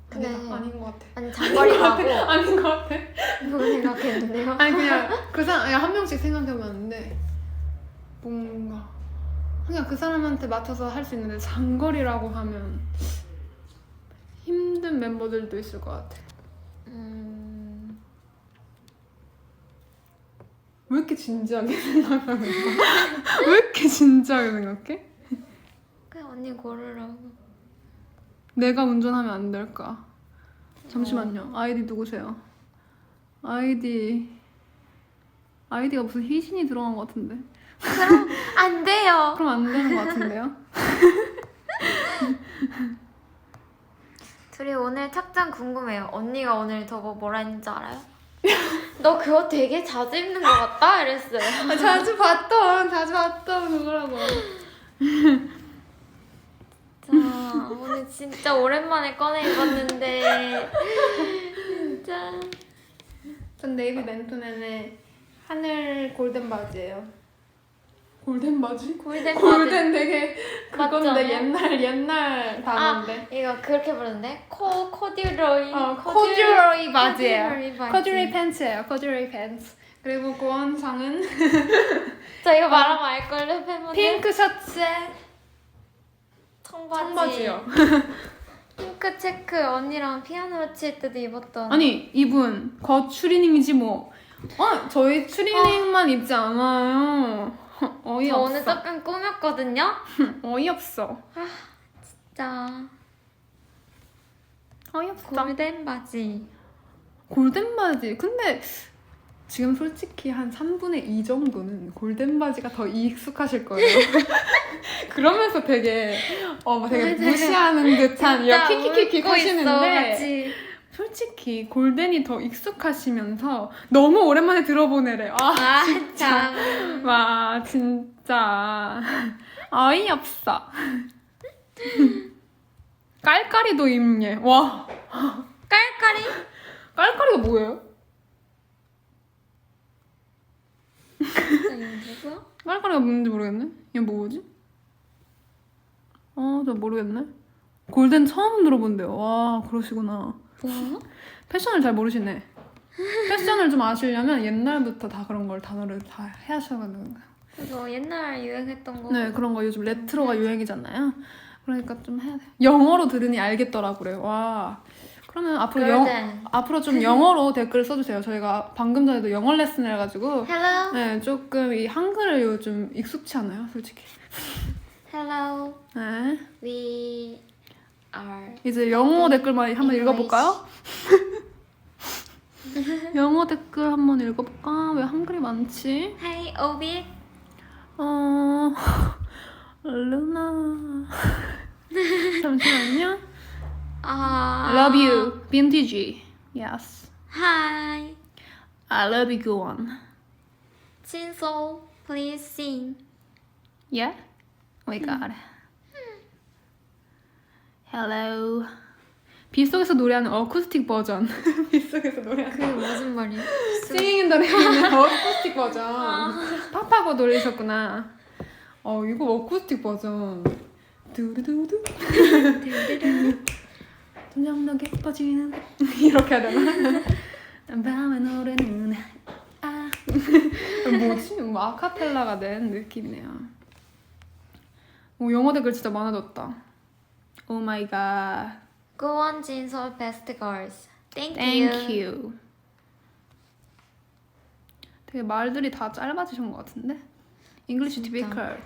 근데 아닌 것 같아. 아니 장거리 가고 아닌 것 같아. 뭐 생각했는데요? 아니 그냥 그 사람 그냥 한 명씩 생각해봤는데 뭔가 그냥 그 사람한테 맞춰서 할 수 있는데 장거리라고 하면 힘든 멤버들도 있을 것 같아. 왜 이렇게 진지하게 생각하는 거야? 왜 이렇게 진지하게 생각해? 그냥 언니 고르라고. 내가 운전하면 안 될까? 잠시만요. 아이디 누구세요? 아이디가 무슨 희신이 들어간 것 같은데. 그럼 안 돼요. 그럼 안 되는 것 같은데요? 둘이 오늘 착장 궁금해요. 언니가 오늘 저거 뭐라 했는지 알아요? 너 그거 되게 자주 입는 것 같다? 이랬어요. 자주 봤던 그거라고. 오늘 진짜 오랜만에 꺼내 입었는데 진짜. 전 네이비 맨투맨의 하늘 골든 바지예요. 골든 바지? 골든 바지. 골든 되게 맞죠? 그건데 옛날 단어인데. 이거 그렇게 부르는데? 코듀로이. 코듀로이 바지예요. 코듀로이 바지. 코듀로이 팬츠예요. 코듀로이 팬츠. 그리고 고원상은 저 이거 말하면 알걸요, 팬분들? 핑크 셔츠에 청바지. 청바지요. 핑크 체크 언니랑 피아노 칠 때도 입었던. 아니 이분 거 추리닝이지 뭐. 저희 추리닝만 입지 않아요. 저 어이없어. 오늘 조금 꾸몄거든요? 어이없어. 진짜. 어이없어. 골덴 바지. 골든 바지. 근데 지금 솔직히 한 3분의 2 정도는 골든 바지가 더 익숙하실 거예요. 그러면서 되게 되게 맞아요. 무시하는 듯한 진짜 킥킥킥 웃고 하시는데 있어, 같이. 솔직히 골든이 더 익숙하시면서 너무 오랜만에 들어보네래. 참. 와 진짜 어이없어. 깔깔이도 입네. 와 깔깔이? 깔깔이가 뭐예요? 진짜 이거 누구야? 깔깔이가 뭔지 모르겠네. 이게 뭐지? 저 모르겠네. 골든 처음 들어본대요. 와 그러시구나. 뭐야? 패션을 잘 모르시네. 패션을 좀 아시려면 옛날부터 다 그런 걸 단어를 다 해하셔가지고. 그래서 옛날 유행했던 거. 네 그런 거 요즘 레트로가 유행이잖아요. 그러니까 좀 해야 돼요. 영어로 들으니 알겠더라고 그래요. 와 그러면 골든. 앞으로 좀 영어로 댓글 써주세요. 저희가 방금 전에도 영어 레슨을 해가지고 Hello. 네 조금 이 한글을 요즘 익숙치 않아요 솔직히. Hello. 네 We are. 이제 영어 댓글만 한번 English. 읽어볼까요? 영어 댓글 한번 읽어볼까? 왜 한글이 많지? Hey, 오비. 루나 잠시만요. Love Love you, vintage. Yes, Hi. I love you, good one. 진소, please sing. Yeah, we got it. Hello. 빗속에서 노래하는 어쿠스틱 버전. 빗속에서 노래하는. 그게 무슨 말이야? Singing in the Rain의 어쿠스틱 버전. 팝하고 노래하셨구나. 이거 어쿠스틱 버전. 두두두두. 점점 더 깊어지는 이렇게 해야 되나? 밤의 노래는 뭐지? 뭐 아카펠라가 된 느낌이네요. 영어 댓글 진짜 많아졌다. 오 마이 갓. 고원 진솔 베스트 걸스. Thank you. 되게 말들이 다 짧아지신 것 같은데? English 진짜. difficult.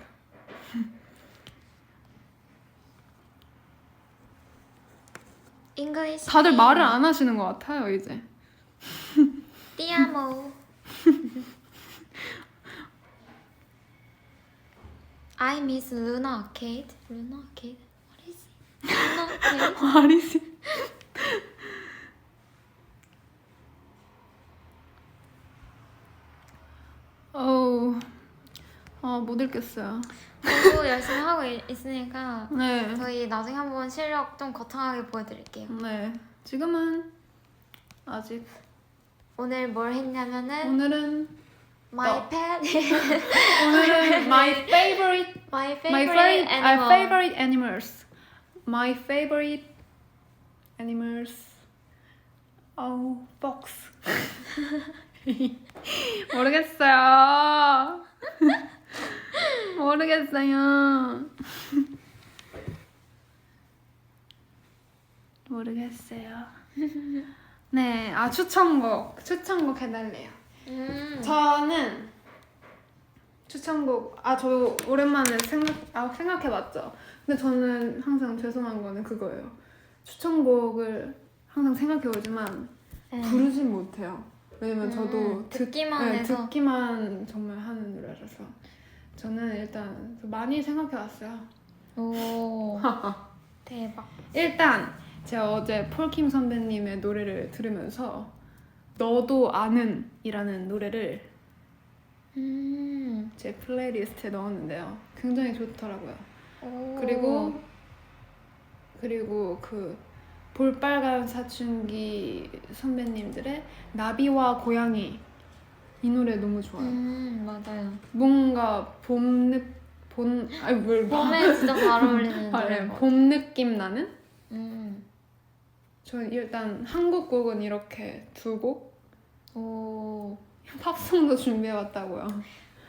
English. 다들 말을 안 하시는 것 같아요 이제. 띠아모. I miss Luna Arcade. Luna Arcade. What is it? Luna Arcade. 말이지. 못 읽겠어요. 공부 열심히 하고 있으니까 네. 저희 나중에 한번 실력 좀 거창하게 보여드릴게요. 네. 지금은 아직. 오늘 뭘 했냐면은 오늘은 My pet. 오늘은 my favorite My my favorite animal. favorite animals. My favorite animals. fox. 모르겠어요. 모르겠어요. 모르겠어요. 네, 추천곡 해달래요. 저는 추천곡 저 오랜만에 생각해봤죠. 근데 저는 항상 죄송한 거는 그거예요. 추천곡을 항상 생각해오지만 부르진 못해요. 왜냐면 저도 듣기만 해서. 듣기만 정말 하는 노래라서 저는 일단 많이 생각해왔어요. 오. 대박. 일단 제가 어제 폴킴 선배님의 노래를 들으면서 너도 아는 이라는 노래를 제 플레이리스트에 넣었는데요. 굉장히 좋더라고요. 오. 그리고 그리고 그 볼빨간 사춘기 선배님들의 나비와 고양이 이 노래 너무 좋아요. 맞아요. 뭔가 아니 뭘 봐. 봄에 진짜 잘 어울리는 아, 노래. 네, 봄 느낌 나는? 음. 저는 일단 한국 곡은 이렇게 두 곡, 오. 팝송도 준비해왔다고요.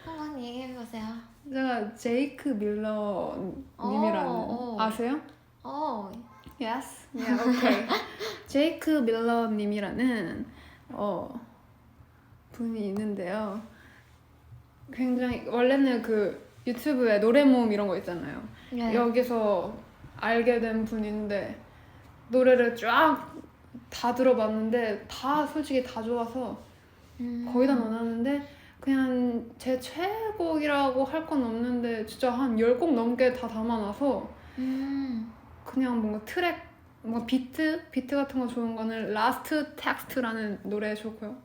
한번 얘기해보세요. 제가 제이크 밀러 님이라는 아세요? Yes. Yeah, okay. 제이크 밀러 님이라는 분이 있는데요. 굉장히 원래는 그 유튜브에 노래 모음 이런 거 있잖아요. 네. 여기서 알게 된 분인데 노래를 쫙 다 들어봤는데 다 솔직히 다 좋아서 거의 다 넣어놨는데 그냥 제 최애곡이라고 할 건 없는데 진짜 한 10곡 넘게 다 담아놔서 그냥 뭔가 트랙, 뭔가 비트 같은 거 좋은 거는 라스트 텍스트라는 노래 좋고요.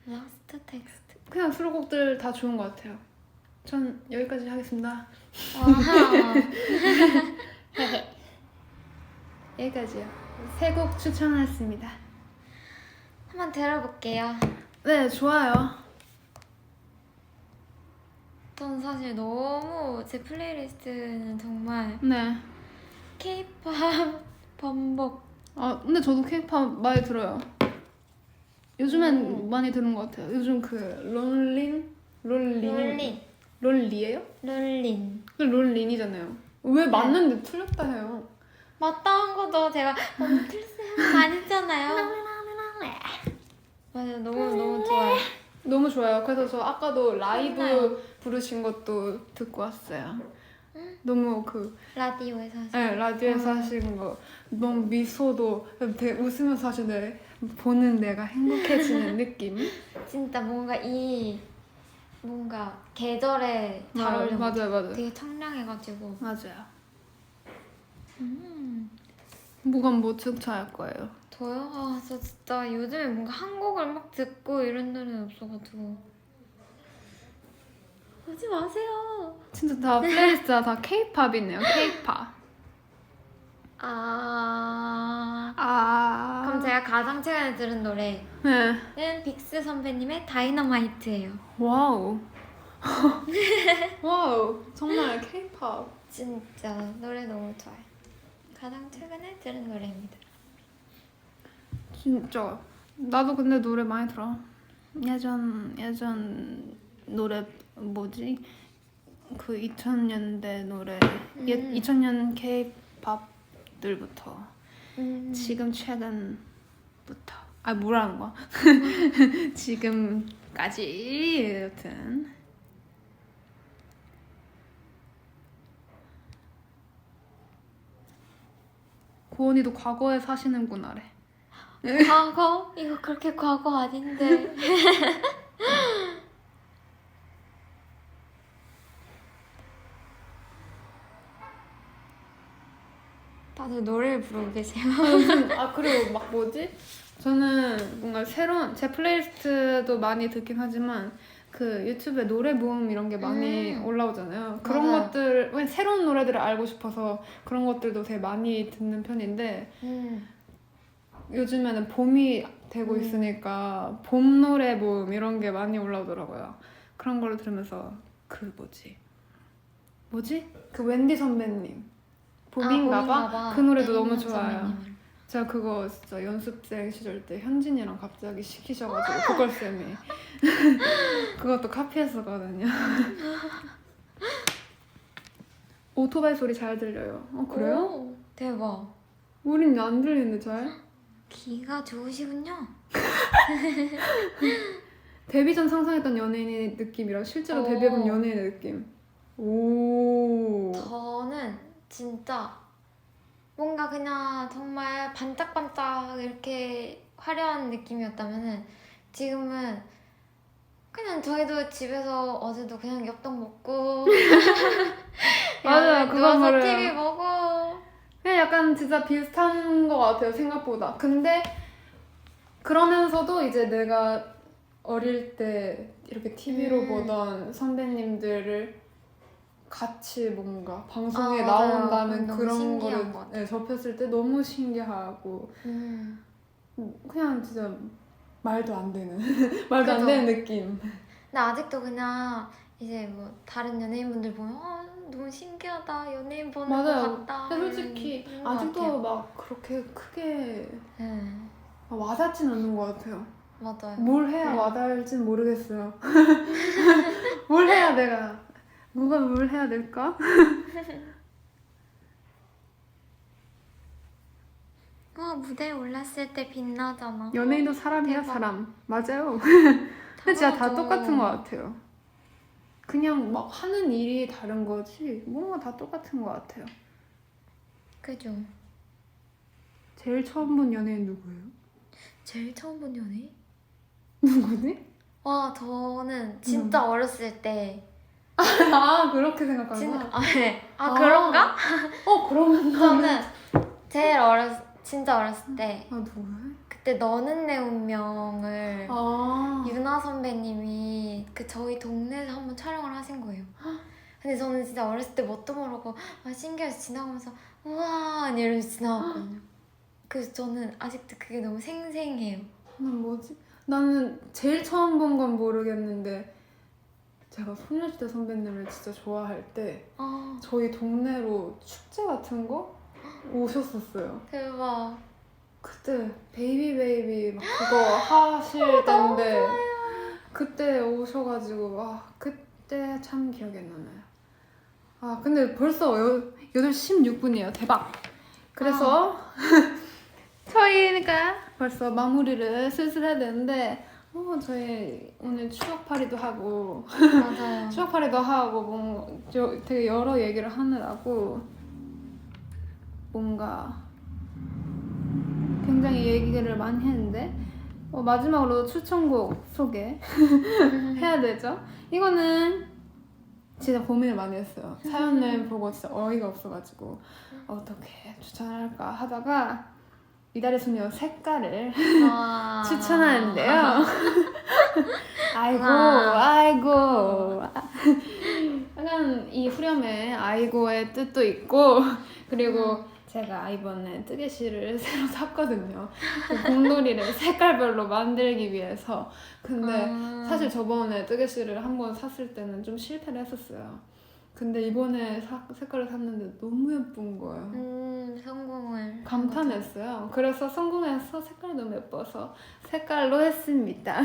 라스트 텍스트. 그냥 수록곡들 다 좋은 것 같아요. 전 여기까지 하겠습니다. 아하. 여기까지요. 세 곡 추천했습니다. 한번 들어볼게요. 네, 좋아요. 전 사실 너무 제 플레이리스트는 정말 네. K-pop 반복. 근데 저도 케이팝 많이 들어요. 요즘엔 많이 듣는 것 같아요. 요즘 그 롤리예요? 롤린. 그 롤린이잖아요. 왜 맞는데 틀렸다 해요? 맞다 한 거도 제가 너무 틀렸어요. 안 했잖아요. 맞아요. 너무 좋아요. 너무 좋아요. 그래서 저 아까도 라이브 부르신 것도 듣고 왔어요. 너무 라디오에서 하시는 네, 라디오에서 하시는 거 너무 미소도 되게 웃으면서 하시는데 보는 내가 행복해지는 느낌? 진짜 뭔가 계절에 잘 어울리는 것 같아요. 맞아요. 되게 청량해가지고. 맞아요. 뭐가 뭐 추천할 거예요? 저요? 저 진짜 요즘에 뭔가 한 곡을 막 듣고 이런 노래는 없어가지고. 하지 마세요. 진짜 다 플레이리스트가 다 K-팝이네요. K-팝. 그럼 제가 가장 최근에 들은 노래는 네. 빅스 선배님의 다이너마이트예요. 와우. 와우. 정말 K-팝. 진짜 노래 너무 좋아요. 가장 최근에 들은 노래입니다. 진짜. 나도 근데 노래 많이 들어. 예전 노래 뭐지? 그 2000년대 노래. 2000년 K-팝들부터 지금 최근부터. 뭐라는 거야? 지금까지 여튼. 고은이도 과거에 사시는구나래. 과거? 이거 그렇게 과거 아닌데. 다들 노래를 부르고 계세요. 그리고 막 뭐지? 저는 뭔가 새로운 제 플레이리스트도 많이 듣긴 하지만 그 유튜브에 노래 모음 이런 게 많이 올라오잖아요. 그런 맞아요. 것들, 왜 새로운 노래들을 알고 싶어서 그런 것들도 되게 많이 듣는 편인데 요즘에는 봄이 되고 있으니까 봄 노래 모음 이런 게 많이 올라오더라고요. 그런 걸 들으면서 그 뭐지? 그 웬디 선배님 봄인가봐? 그 노래도 너무 좋아요. 선배님. 제가 그거 진짜 연습생 시절 때 현진이랑 갑자기 시키셔가지고 보컬쌤이 그것도 카피했었거든요. 오토바이 소리 잘 들려요. 그래요? 오, 대박. 우린 안 들리는데 잘? 귀가 좋으시군요. 데뷔 전 상상했던 연예인의 느낌이랑 실제로 데뷔해본 연예인의 느낌. 오. 저는 진짜 뭔가 그냥 정말 반짝반짝 이렇게 화려한 느낌이었다면은 지금은 그냥 저희도 집에서 어제도 그냥 엽떡 먹고 맞아요, 그건 누워서 그래요. TV 보고 그냥 약간 진짜 비슷한 것 같아요, 생각보다. 근데 그러면서도 이제 내가 어릴 때 이렇게 TV로 보던 선배님들을 같이 뭔가 방송에 맞아요. 나온다는 너무 그런 신기한 거를 것 같아요. 네, 접했을 때 너무 신기하고 그냥 진짜 말도 안 되는 말도 안 그죠? 되는 느낌. 근데 아직도 그냥 이제 뭐 다른 연예인분들 보면 너무 신기하다 연예인 보는 것 맞아요. 같다. 근데 솔직히 이런 것 아직도 같아요. 막 그렇게 크게 네, 와닿진 않는 것 같아요. 맞아요. 뭘 해야 네. 와닿을진 모르겠어요. 뭘 해야 내가 누가 뭘 해야 될까? 무대에 올랐을 때 빛나잖아. 연예인도 사람이야 대박. 사람. 맞아요. 근데 진짜 다 당연하죠. 똑같은 것 같아요. 그냥 막 하는 일이 다른 거지 뭔가 다 똑같은 것 같아요. 그죠. 제일 처음 본 연예인 누구예요? 제일 처음 본 연예인? 누구지? 와 저는 진짜 어렸을 때 아 그렇게 생각하구나. 네. 그런가? 그러면 저는 제일 진짜 어렸을 때 누구야? 그때 너는 내 운명을 아 유나 선배님이 저희 동네에서 한번 촬영을 하신 거예요. 근데 저는 진짜 어렸을 때 뭣도 모르고 신기해서 지나가면서 우와 이러면서 지나갔거든요. 그래서 저는 아직도 그게 너무 생생해요. 난 뭐지? 나는 제일 처음 본 건 모르겠는데 제가 소녀시대 선배님을 진짜 좋아할 때 저희 동네로 축제 같은 거 오셨었어요. 대박. 그때 베이비 막 그거 하실 때인데 그때 오셔가지고 그때 참 기억에 남아요. 근데 벌써 8시 16분이에요. 대박. 그래서 저희가 벌써 마무리를 슬슬 해야 되는데 저희 오늘 추억팔이도 하고 맞아요. 추억팔이도 하고 되게 여러 얘기를 하느라고 뭔가 굉장히 얘기를 많이 했는데 마지막으로 추천곡 소개 해야 되죠? 이거는 진짜 고민을 많이 했어요. 사연을 보고 진짜 어이가 없어가지고 어떻게 추천할까 하다가 이달의 소녀 색깔을 추천하는데요. 아이고 약간 이 후렴에 아이고의 뜻도 있고 그리고 제가 이번에 뜨개실을 새로 샀거든요. 그 공놀이를 색깔별로 만들기 위해서. 근데 사실 저번에 뜨개실을 한번 샀을 때는 좀 실패를 했었어요. 근데 이번에 색깔을 샀는데 너무 예쁜 거예요. 성공을 감탄했어요. 그래서 성공해서 색깔이 너무 예뻐서 색깔로 했습니다. 와,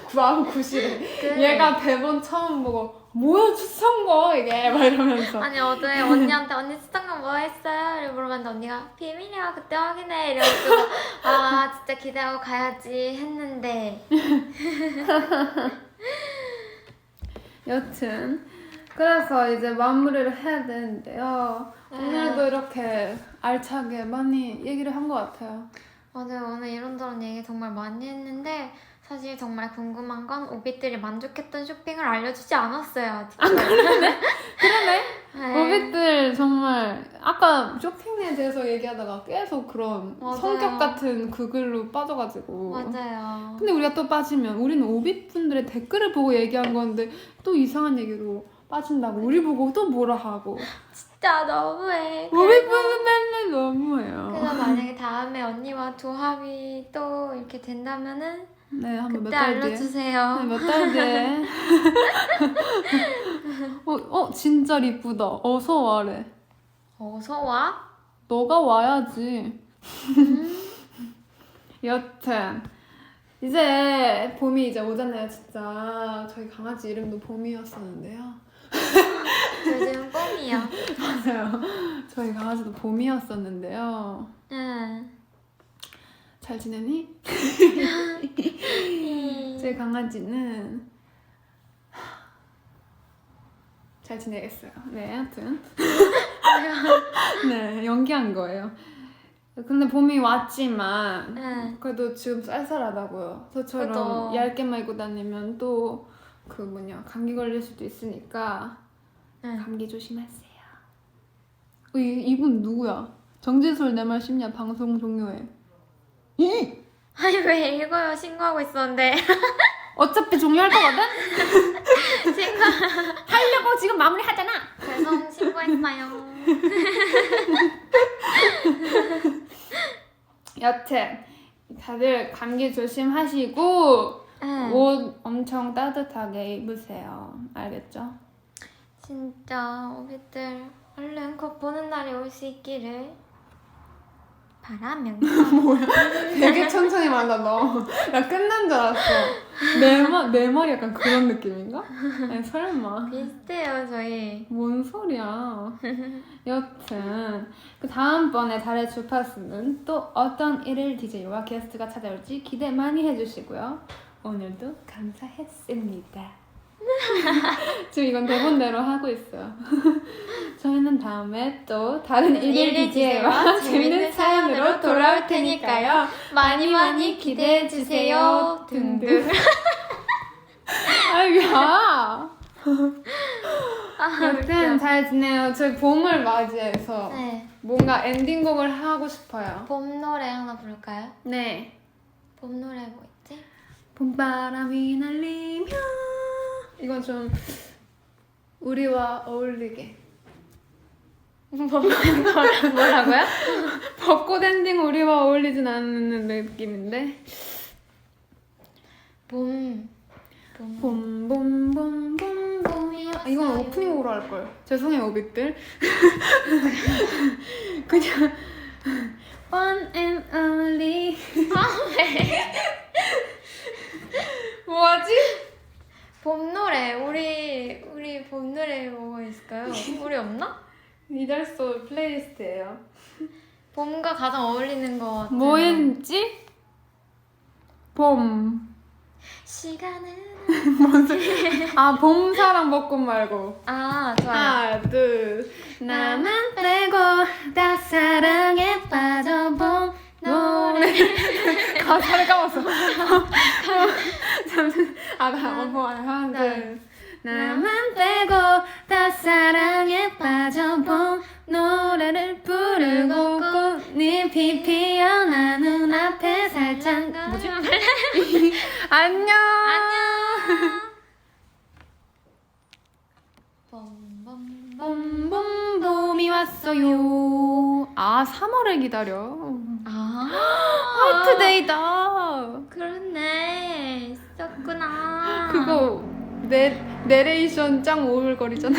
구하고 구실해. 그 얘가 대본 처음 보고 뭐야 추천거 이게 막 이러면서 아니 어제 언니한테 언니 추천곡 뭐 했어요? 이렇게 물어봤는데 언니가 비밀이야 그때 확인해 이래가지고 진짜 기대하고 가야지 했는데 여튼 그래서 이제 마무리를 해야 되는데요. 오늘도 이렇게 알차게 많이 얘기를 한 것 같아요. 맞아요. 오늘 이런저런 얘기 정말 많이 했는데 사실 정말 궁금한 건 오빛들이 만족했던 쇼핑을 알려주지 않았어요. 아직. 그러네. 네. 오빛들 정말 아까 쇼핑에 대해서 얘기하다가 계속 그런 맞아요. 성격 같은 그 글로 빠져가지고 맞아요. 근데 우리가 또 빠지면 우리는 오빛분들의 댓글을 보고 얘기한 건데 또 이상한 얘기로 빠진다고 우리 보고 또 뭐라 하고 진짜 너무해. 오빛분은 맨날 너무해요. 그래서 만약에 다음에 언니와 조합이 또 이렇게 된다면은 네, 한번 그때 몇 달 뒤에. 알려주세요. 네, 몇 달 뒤에. 진짜 이쁘다. 어서 와래. 어서 와. 너가 와야지. 여튼 이제 봄이 이제 오잖아요. 진짜 저희 강아지 이름도 봄이었었는데요. 요즘 봄이야. 맞아요. 저희 강아지도 봄이었었는데요. 잘 지내니? 제 강아지는 잘 지내겠어요. 네, 하여튼 네, 연기한 거예요. 근데 봄이 왔지만 그래도 지금 쌀쌀하다고요. 저처럼 그죠. 얇게만 입고 다니면 또 그 감기 걸릴 수도 있으니까 감기 조심하세요. 이분 누구야? 정진솔 내 말 쉽냐 방송 종료해. 아니 왜 읽어요? 신고하고 있었는데. 어차피 종료할 거거든? 하려고 지금 마무리 하잖아. 죄송 신고했어요. 여튼 다들 감기 조심하시고 응. 옷 엄청 따뜻하게 입으세요. 알겠죠? 진짜 우리들 얼른 곧 보는 날이 올 수 있기를 바라면서 되게 천천히 말한다 너. 나 끝난 줄 알았어. 내 말이 약간 그런 느낌인가? 아니 설마. 비슷해요 저희. 뭔 소리야. 여튼 그 다음번에 달의 주파수는 또 어떤 일일 DJ와 게스트가 찾아올지 기대 많이 해주시고요. 오늘도 감사했습니다. 지금 이건 대본대로 하고 있어요. 저희는 다음에 또 다른 일일 DJ와 재밌는 사연으로 돌아올 테니까요. 많이 기대해 주세요. 등등. 아야. 여튼 잘 지내요. 저희 봄을 맞이해서 네. 뭔가 엔딩곡을 하고 싶어요. 봄 노래 하나 부를까요? 네. 봄 노래 뭐 있지? 봄바람이 날리며 이건 좀 우리와 어울리게. 뭐라고요? 벚꽃 엔딩 우리와 어울리진 않는 느낌인데. 봄. 봄봄봄봄봄이야. 이건 오프닝으로 할 걸. 죄송해요 오빛들. 그냥 one and only. 뭐하지? 봄 노래 우리 봄 노래 뭐가 있을까요? 우리 없나? 이달소 플레이리스트예요. 봄과 가장 어울리는 것 같아요. 뭐였지? 봄. 시간은 아 봄사랑 벚꽃 말고. 아 좋아요. 하나 둘. 나만 빼고 다 사랑에 빠져본 노래. 가사를 까먹었어. 잠시만. 나 하나 둘. 나만 빼고 다 사랑에 빠져본 노래를 부르고 꽃잎이 피어나 눈앞에 살짝 뭐지? 안녕. 봄봄 봄이 왔어요. 아 3월을 기다려. 아 화이트데이다. 그렇네. 있었구나. 그거 내레이션 짱 오글거리잖아.